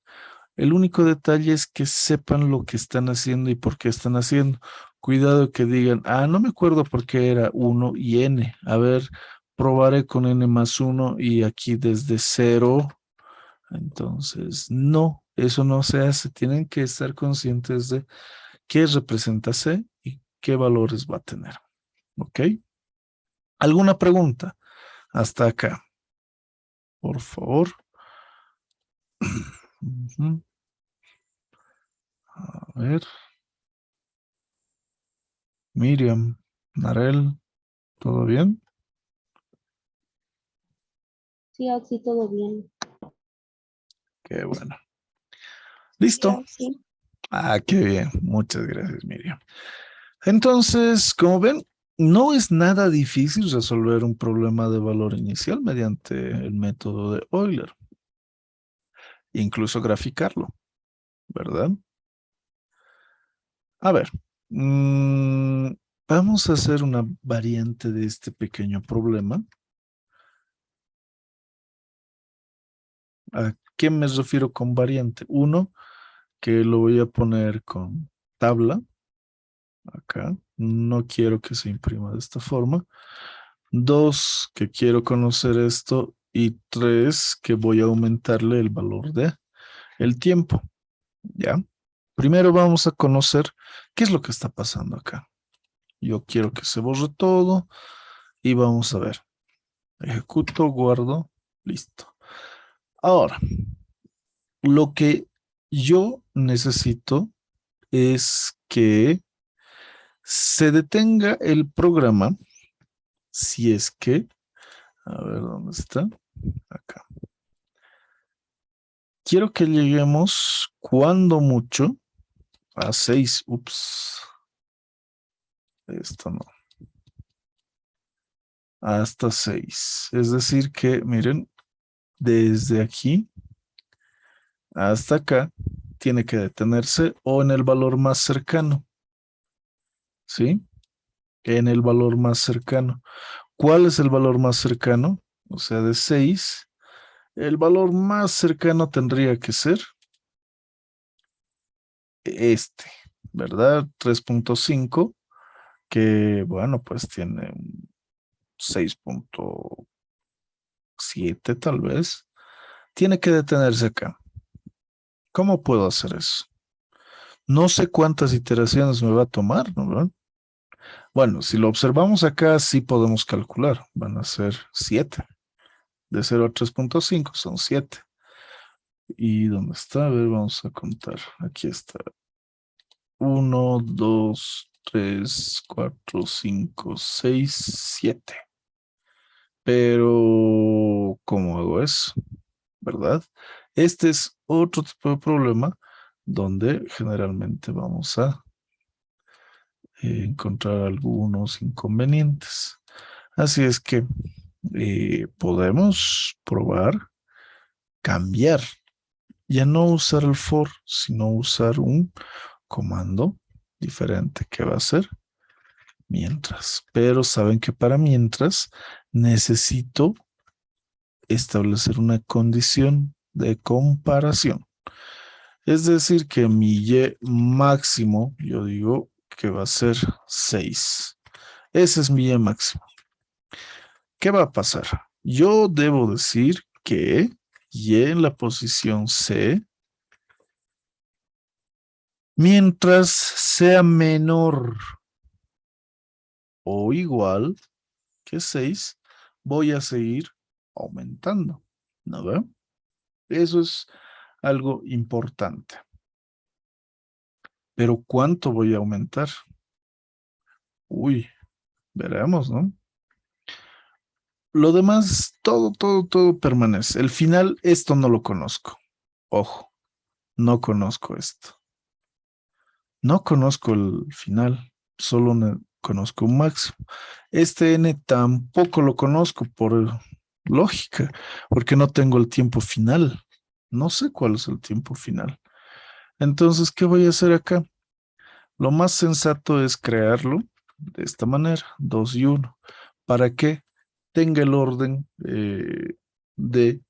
El único detalle es que sepan lo que están haciendo y por qué están haciendo. Cuidado que digan, no me acuerdo por qué era 1 y n. A ver, probaré con n más 1 y aquí desde 0. Entonces, no, eso no se hace. Tienen que estar conscientes de qué representa C y qué valores va a tener. ¿Ok? ¿Alguna pregunta? Hasta acá. Por favor. Ujú. A ver. Miriam, Narel, ¿todo bien? Sí, Oxy, todo bien. Qué bueno. Sí, ¿Listo? Oxy. Qué bien. Muchas gracias, Miriam. Entonces, como ven, no es nada difícil resolver un problema de valor inicial mediante el método de Euler. Incluso graficarlo, ¿verdad? A ver, vamos a hacer una variante de este pequeño problema. ¿A qué me refiero con variante? Uno, que lo voy a poner con tabla. Acá. No quiero que se imprima de esta forma. Dos, que quiero conocer esto. Y tres, que voy a aumentarle el valor de el tiempo. ¿Ya? Primero vamos a conocer qué es lo que está pasando acá. Yo quiero que se borre todo y vamos a ver. Ejecuto, guardo, listo. Ahora, lo que yo necesito es que se detenga el programa si es que, a ver dónde está, acá. Quiero que lleguemos cuando mucho a 6. Ups, esto no. Hasta 6. Es decir que, miren, desde aquí hasta acá tiene que detenerse o en el valor más cercano. ¿Sí? En el valor más cercano. ¿Cuál es el valor más cercano? O sea, de 6. El valor más cercano tendría que ser este, ¿verdad? 3.5, que bueno, pues tiene un 6.7 tal vez. Tiene que detenerse acá. ¿Cómo puedo hacer eso? No sé cuántas iteraciones me va a tomar, ¿no? Bueno, si lo observamos acá, sí podemos calcular. Van a ser 7. De 0 a 3.5 son 7. ¿Y dónde está? A ver, vamos a contar. Aquí está. 1, 2, 3, 4, 5, 6, 7. Pero, ¿cómo hago eso? ¿Verdad? Este es otro tipo de problema donde generalmente vamos a encontrar algunos inconvenientes. Así es que podemos probar cambiar, ya no usar el for, sino usar un comando diferente que va a ser mientras. Pero saben que para mientras necesito establecer una condición de comparación. Es decir, que mi y máximo, yo digo que va a ser 6. Ese es mi y máximo. ¿Qué va a pasar? Yo debo decir que y en la posición C, mientras sea menor o igual que 6, voy a seguir aumentando. ¿No ve? Eso es algo importante. Pero ¿cuánto voy a aumentar? Uy, veremos, ¿no? Lo demás, todo permanece. El final, esto no lo conozco. Ojo, no conozco esto. No conozco el final, solo conozco un máximo. Este n tampoco lo conozco por lógica, porque no tengo el tiempo final. No sé cuál es el tiempo final. Entonces, ¿qué voy a hacer acá? Lo más sensato es crearlo de esta manera, 2 y 1, para que tenga el orden de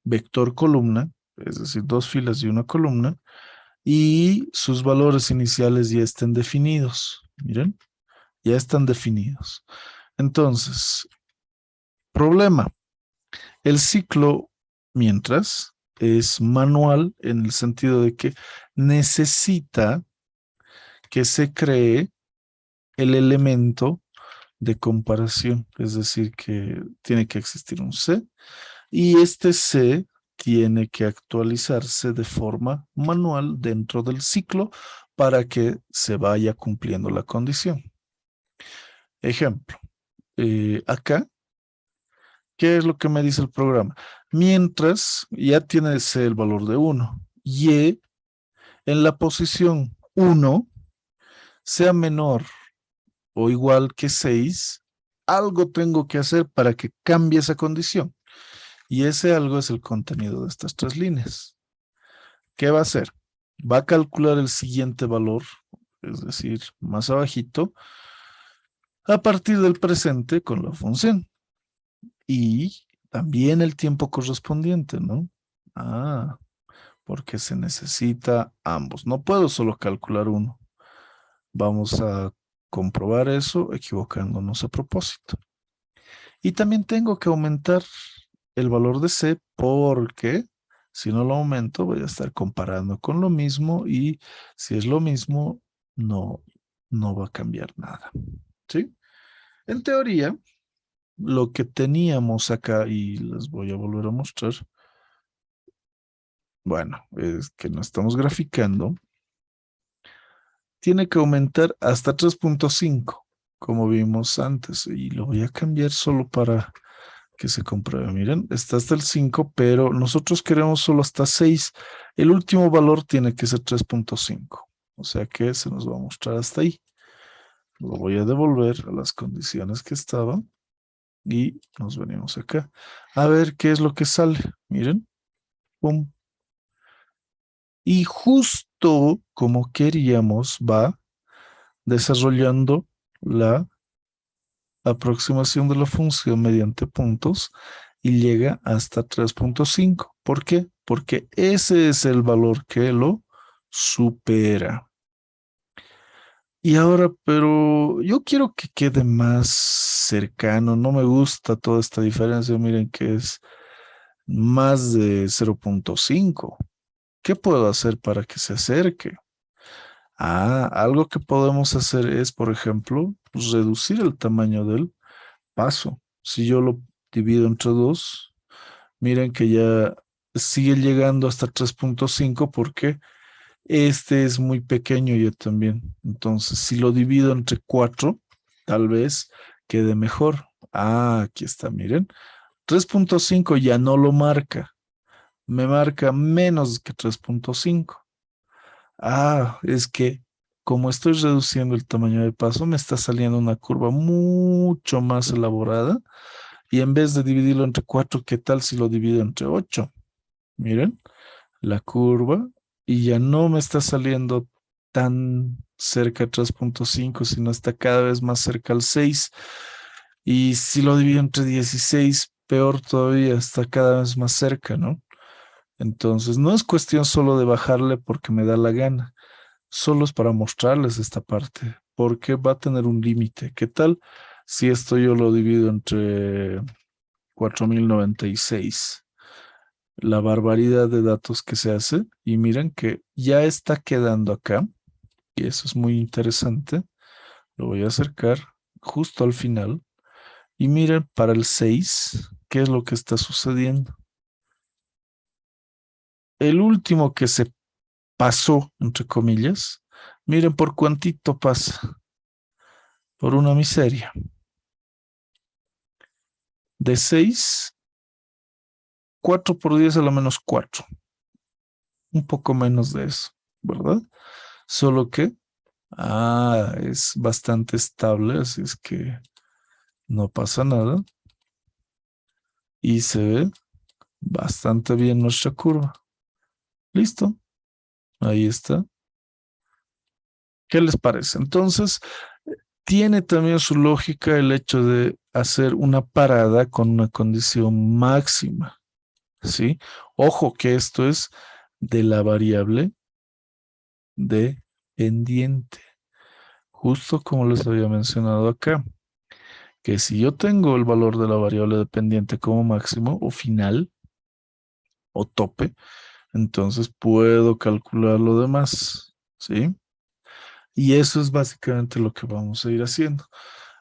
vector columna es decir, 2 filas y una columna, y sus valores iniciales ya estén definidos. Miren, ya están definidos. Entonces, problema. El ciclo, mientras, es manual en el sentido de que necesita que se cree el elemento de comparación, es decir, que tiene que existir un C y este C tiene que actualizarse de forma manual dentro del ciclo para que se vaya cumpliendo la condición. Ejemplo, acá, ¿qué es lo que me dice el programa? Mientras ya tiene C el valor de 1, Y en la posición 1 sea menor o igual que 6, algo tengo que hacer para que cambie esa condición. Y ese algo es el contenido de estas 3 líneas. ¿Qué va a hacer? Va a calcular el siguiente valor, es decir, más abajito, a partir del presente con la función. Y también el tiempo correspondiente, ¿no? Ah, porque se necesita ambos. No puedo solo calcular uno. Vamos a comprobar eso equivocándonos a propósito. Y también tengo que aumentar el valor de C porque si no lo aumento voy a estar comparando con lo mismo y si es lo mismo no va a cambiar nada. ¿Sí? En teoría, lo que teníamos acá y les voy a volver a mostrar. Bueno, es que no estamos graficando. Tiene que aumentar hasta 3.5 como vimos antes y lo voy a cambiar solo para que se compruebe. Miren, está hasta el 5, pero nosotros queremos solo hasta 6. El último valor tiene que ser 3.5. O sea que se nos va a mostrar hasta ahí. Lo voy a devolver a las condiciones que estaban y nos venimos acá. A ver qué es lo que sale. Miren. Pum. Y justo como queríamos va desarrollando la aproximación de la función mediante puntos y llega hasta 3.5. ¿Por qué? Porque ese es el valor que lo supera. Y ahora, pero yo quiero que quede más cercano. No me gusta toda esta diferencia. Miren que es más de 0.5. ¿Qué puedo hacer para que se acerque? Algo que podemos hacer es, por ejemplo, reducir el tamaño del paso. Si yo lo divido entre 2, miren que ya sigue llegando hasta 3.5 porque este es muy pequeño ya también. Entonces, si lo divido entre 4, tal vez quede mejor. Aquí está, miren. 3.5 ya no lo marca. Me marca menos que 3.5. Es que como estoy reduciendo el tamaño de paso, me está saliendo una curva mucho más elaborada. Y en vez de dividirlo entre 4, ¿qué tal si lo divido entre 8? Miren, la curva. Y ya no me está saliendo tan cerca de 3.5, sino está cada vez más cerca al 6. Y si lo divido entre 16, peor todavía, está cada vez más cerca, ¿no? Entonces, no es cuestión solo de bajarle porque me da la gana. Solo es para mostrarles esta parte, porque va a tener un límite. ¿Qué tal si esto yo lo divido entre 4096? La barbaridad de datos que se hace. Y miren que ya está quedando acá. Y eso es muy interesante. Lo voy a acercar justo al final. Y miren para el 6, ¿qué es lo que está sucediendo? El último que se pasó, entre comillas, miren por cuántito pasa. Por una miseria. De 6, 4 por 10 a la menos 4. Un poco menos de eso, ¿verdad? Solo que, es bastante estable, así es que no pasa nada. Y se ve bastante bien nuestra curva. Listo. Ahí está. ¿Qué les parece? Entonces, tiene también su lógica el hecho de hacer una parada con una condición máxima. ¿sí? Ojo que esto es de la variable dependiente. Justo como les había mencionado acá, que si yo tengo el valor de la variable dependiente como máximo o final o tope, entonces puedo calcular lo demás, ¿sí? Y eso es básicamente lo que vamos a ir haciendo.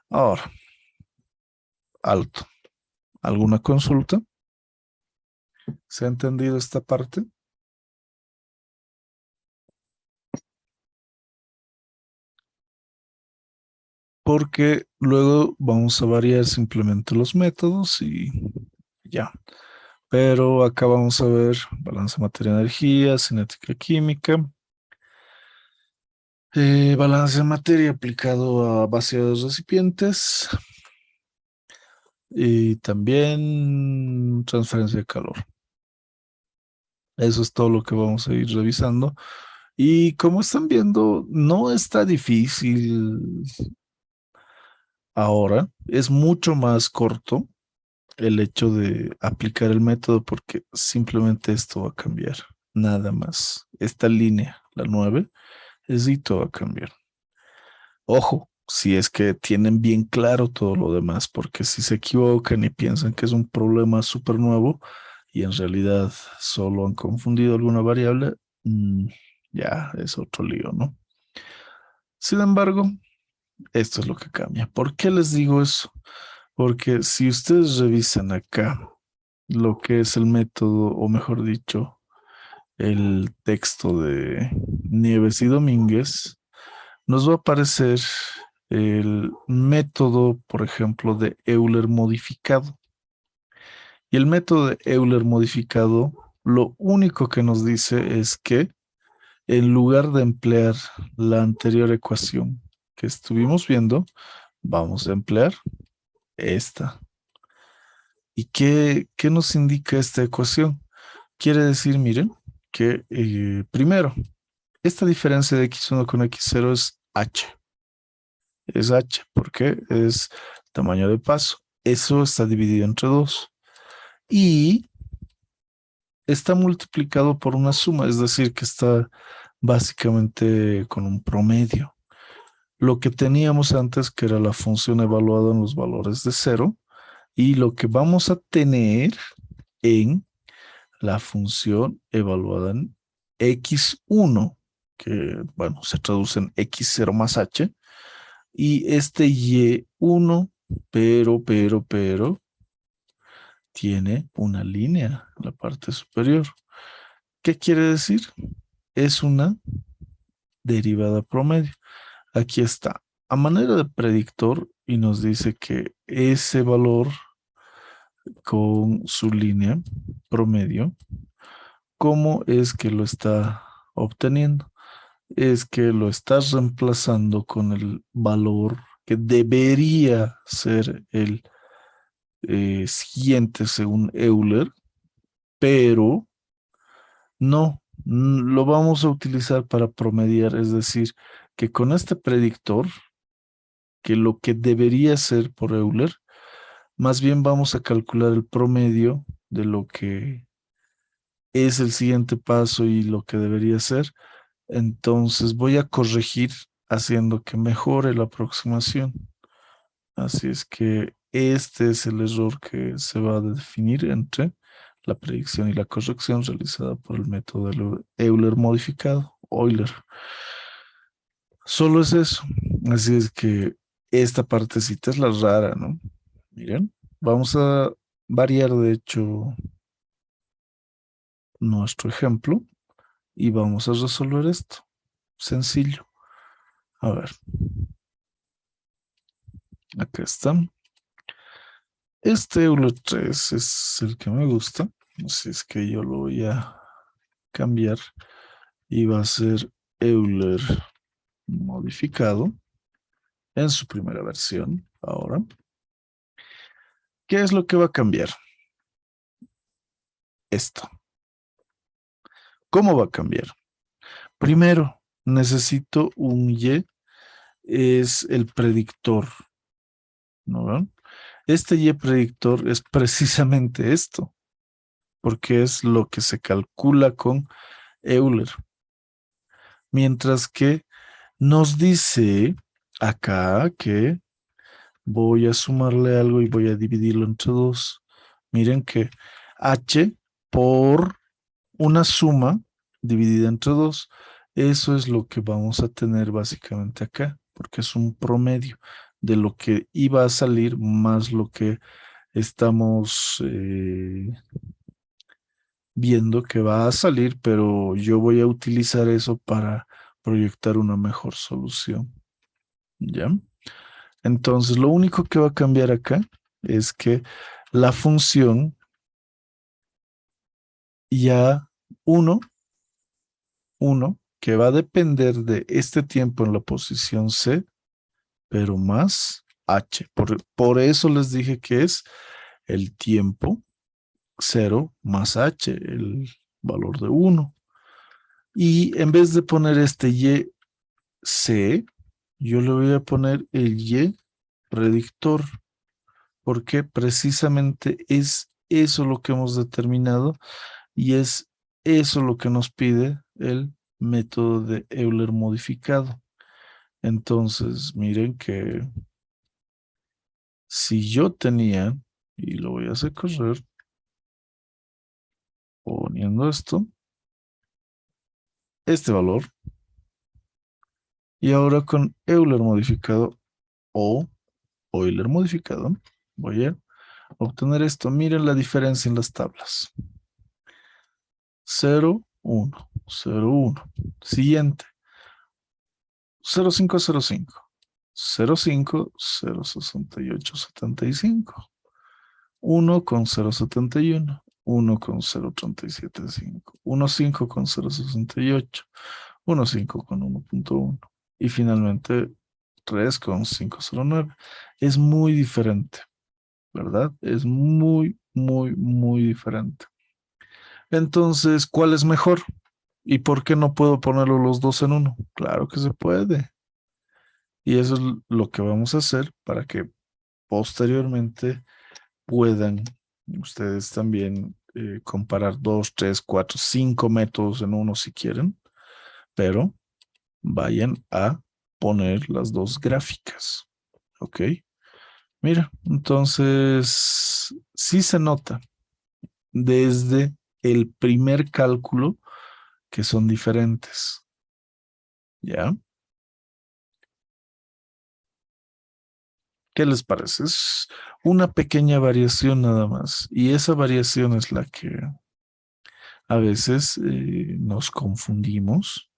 Ahora, alto. ¿Alguna consulta? ¿Se ha entendido esta parte? Porque luego vamos a variar simplemente los métodos y ya. Pero acá vamos a ver balance materia-energía, cinética química, balance de materia aplicado a vaciados recipientes y también transferencia de calor. Eso es todo lo que vamos a ir revisando. Y como están viendo, no está difícil ahora. Es mucho más corto el hecho de aplicar el método porque simplemente esto va a cambiar. Nada más. Esta línea, la 9, es y todo va a cambiar. Ojo, si es que tienen bien claro todo lo demás, porque si se equivocan y piensan que es un problema súper nuevo y en realidad solo han confundido alguna variable, ya es otro lío, ¿no? Sin embargo, esto es lo que cambia. ¿Por qué les digo eso? Porque si ustedes revisan acá lo que es el método, o mejor dicho, el texto de Nieves y Domínguez, nos va a aparecer el método, por ejemplo, de Euler modificado. Y el método de Euler modificado, lo único que nos dice es que en lugar de emplear la anterior ecuación que estuvimos viendo, vamos a emplear esta. ¿Y qué nos indica esta ecuación? Quiere decir, miren, que primero, esta diferencia de x1 con x0 es h. Es h, porque es tamaño de paso. Eso está dividido entre 2. Y está multiplicado por una suma, es decir, que está básicamente con un promedio. Lo que teníamos antes, que era la función evaluada en los valores de 0, y lo que vamos a tener en la función evaluada en x1, que, bueno, se traduce en x0 más h, y este y1, pero, tiene una línea en la parte superior. ¿Qué quiere decir? Es una derivada promedio. Aquí está, a manera de predictor, y nos dice que ese valor con su línea promedio, ¿cómo es que lo está obteniendo? Es que lo estás reemplazando con el valor que debería ser el siguiente según Euler, pero no, lo vamos a utilizar para promediar, es decir, que con este predictor, que lo que debería ser por Euler, más bien vamos a calcular el promedio de lo que es el siguiente paso y lo que debería ser. Entonces voy a corregir haciendo que mejore la aproximación. Así es que este es el error que se va a definir entre la predicción y la corrección realizada por el método de Euler modificado, Euler. Solo es eso. Así es que esta partecita es la rara, ¿no? Miren, vamos a variar de hecho nuestro ejemplo y vamos a resolver esto. Sencillo. A ver, acá está. Este Euler 3 es el que me gusta. Así es que yo lo voy a cambiar y va a ser Euler modificado en su primera versión. Ahora, ¿qué es lo que va a cambiar? Esto. ¿Cómo va a cambiar? Primero, necesito un Y, es el predictor, ¿no ven? Este Y predictor es precisamente esto. porque es lo que se calcula con Euler. Mientras que nos dice acá que voy a sumarle algo y voy a dividirlo entre 2. Miren que H por una suma dividida entre 2, eso es lo que vamos a tener básicamente acá, porque es un promedio de lo que iba a salir más lo que estamos viendo que va a salir, pero yo voy a utilizar eso para proyectar una mejor solución. ¿Ya? Entonces, lo único que va a cambiar acá es que la función ya 1, que va a depender de este tiempo en la posición C, pero más H. Por eso les dije que es el tiempo 0 más H, el valor de 1. Y en vez de poner este Y C, yo le voy a poner el Y predictor, porque precisamente es eso lo que hemos determinado y es eso lo que nos pide el método de Euler modificado. Entonces, miren que si yo tenía, y lo voy a hacer correr, poniendo esto, este valor, y ahora con Euler modificado o Euler modificado, voy a obtener esto. Miren la diferencia en las tablas. 0, 1, 0, 1. Siguiente. 0, 5, 0, 5. 0, 5, 0, 68, 75. 1 con 0,71. 1 con 0,375. 1, 5 con 0,68. 1, 5 con 1,1. Y finalmente 3 con 509. Es muy diferente, ¿verdad? Es muy, muy, muy diferente. Entonces, ¿cuál es mejor? ¿Y por qué no puedo ponerlo los dos en uno? Claro que se puede. Y eso es lo que vamos a hacer para que posteriormente puedan ustedes también comparar 2, 3, 4, 5 métodos en uno si quieren, pero vayan a poner las dos gráficas. ¿Ok? Mira, entonces sí se nota desde el primer cálculo que son diferentes. ¿Ya? ¿Qué les parece? Es una pequeña variación nada más. Y esa variación es la que a veces nos confundimos.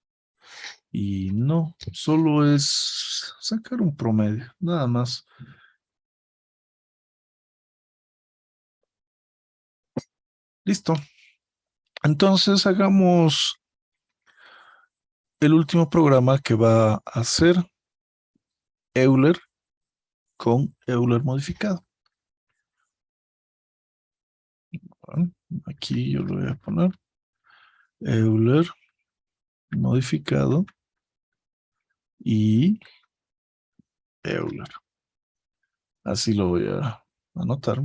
Y no, solo es sacar un promedio, nada más. Listo. Entonces hagamos el último programa que va a hacer Euler con Euler modificado. Bueno, aquí yo lo voy a poner Euler modificado y Euler. Así lo voy a anotar.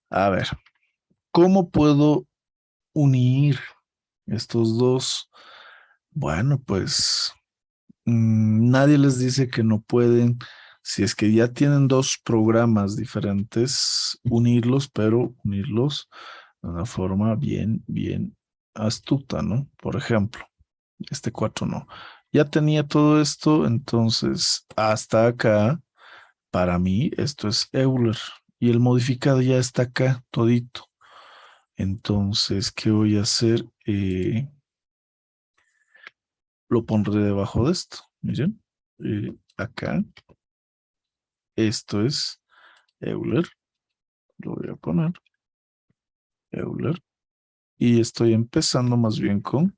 A ver, ¿cómo puedo unir estos dos? Bueno, pues nadie les dice que no pueden, si es que ya tienen dos programas diferentes, unirlos, pero unirlos de una forma bien, bien astuta, ¿no? Por ejemplo, este 4 no. Ya tenía todo esto, entonces hasta acá, para mí, esto es Euler. Y el modificado ya está acá, todito. Entonces, ¿qué voy a hacer? Lo pondré debajo de esto. Miren, acá, esto es Euler. Lo voy a poner Euler. Y estoy empezando más bien con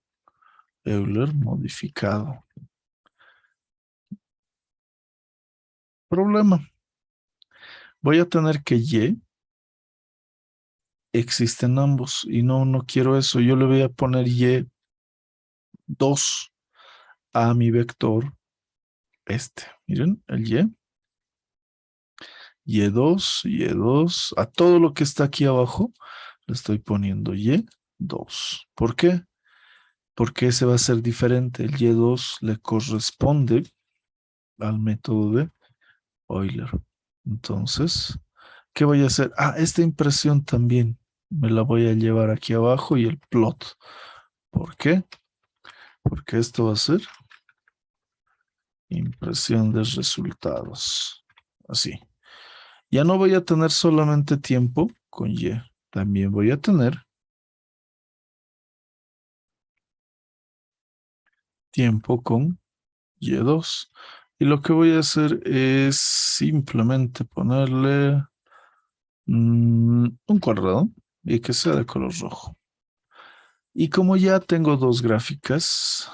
Euler modificado. Problema. Voy a tener que Y existen ambos y no quiero eso. Yo le voy a poner Y2 a mi vector este. Miren, el Y2, a todo lo que está aquí abajo, le estoy poniendo Y2. ¿Por qué? Porque ese va a ser diferente. El Y2 le corresponde al método de Euler. Entonces, ¿qué voy a hacer? Esta impresión también me la voy a llevar aquí abajo y el plot. ¿Por qué? Porque esto va a ser impresión de resultados. Así. Ya no voy a tener solamente tiempo con Y. También voy a tener tiempo con Y2. Y lo que voy a hacer es simplemente ponerle un cuadrado y que sea de color rojo. Y como ya tengo dos gráficas,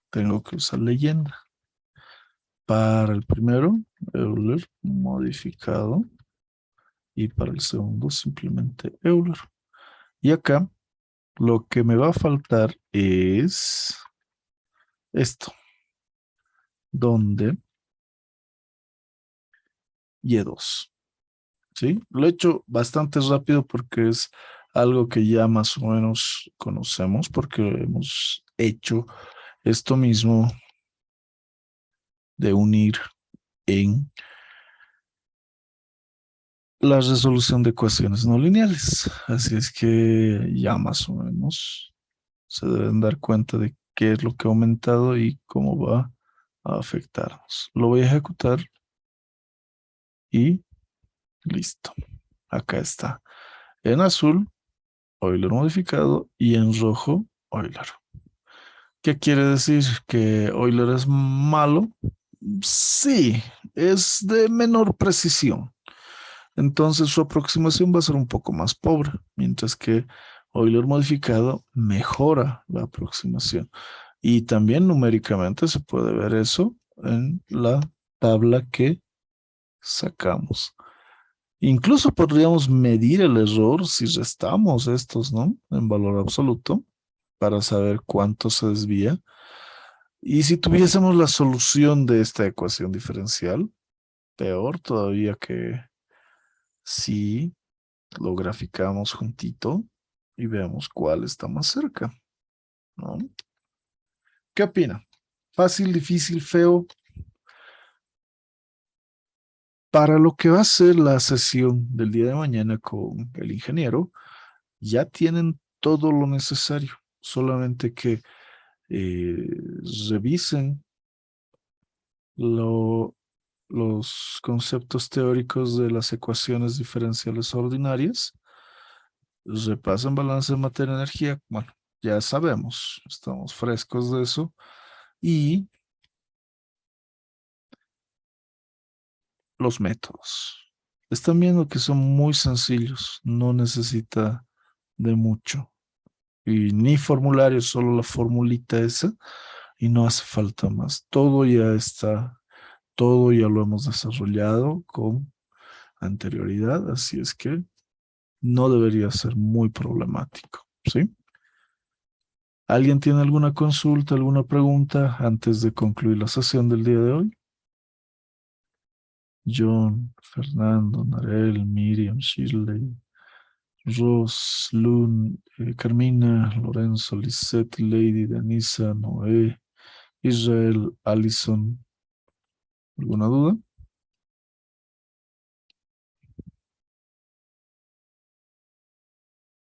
tengo que usar leyenda. Para el primero, Euler modificado. Y para el segundo, simplemente Euler. Y acá, lo que me va a faltar es esto, donde Y2. ¿Sí? Lo he hecho bastante rápido porque es algo que ya más o menos conocemos porque hemos hecho esto mismo de unir en la resolución de ecuaciones no lineales. Así es que ya más o menos se deben dar cuenta de qué es lo que ha aumentado y cómo va a afectarnos. Lo voy a ejecutar y listo. Acá está. En azul, Euler modificado y en rojo, Euler. ¿Qué quiere decir? ¿Que Euler es malo? Sí, es de menor precisión. Entonces su aproximación va a ser un poco más pobre, mientras que Euler modificado mejora la aproximación. Y también numéricamente se puede ver eso en la tabla que sacamos. Incluso podríamos medir el error si restamos estos, ¿no? En valor absoluto para saber cuánto se desvía. Y si tuviésemos la solución de esta ecuación diferencial, peor todavía que si lo graficamos juntito y veamos cuál está más cerca, ¿no? ¿Qué opina? ¿Fácil, difícil, feo? Para lo que va a ser la sesión del día de mañana con el ingeniero, ya tienen todo lo necesario, solamente que eh, revisen los conceptos teóricos de las ecuaciones diferenciales ordinarias, repasen balance de materia-energía, bueno, ya sabemos, estamos frescos de eso, y los métodos. Están viendo que son muy sencillos, no necesita de mucho. Y ni formulario, solo la formulita esa, y no hace falta más. Todo ya está, todo ya lo hemos desarrollado con anterioridad, así es que no debería ser muy problemático, ¿sí? ¿Alguien tiene alguna consulta, alguna pregunta antes de concluir la sesión del día de hoy? John, Fernando, Narel, Miriam, Shirley, Ross, Lun, Carmina, Lorenzo, Lisette, Lady, Denisa, Noé, Israel, Allison. ¿Alguna duda?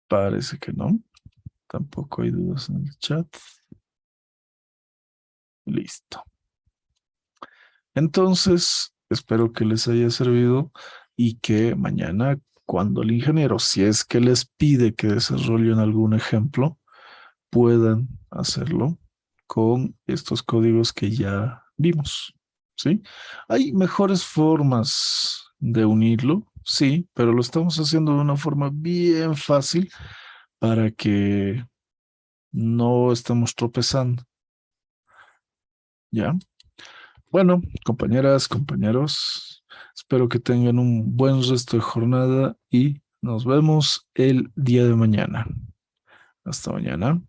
Parece que no. Tampoco hay dudas en el chat. Listo. Entonces, espero que les haya servido y que mañana, cuando el ingeniero, si es que les pide que desarrollen algún ejemplo, puedan hacerlo con estos códigos que ya vimos, ¿sí? Hay mejores formas de unirlo, sí, pero lo estamos haciendo de una forma bien fácil para que no estemos tropezando, ¿ya? Bueno, compañeras, compañeros, espero que tengan un buen resto de jornada y nos vemos el día de mañana. Hasta mañana.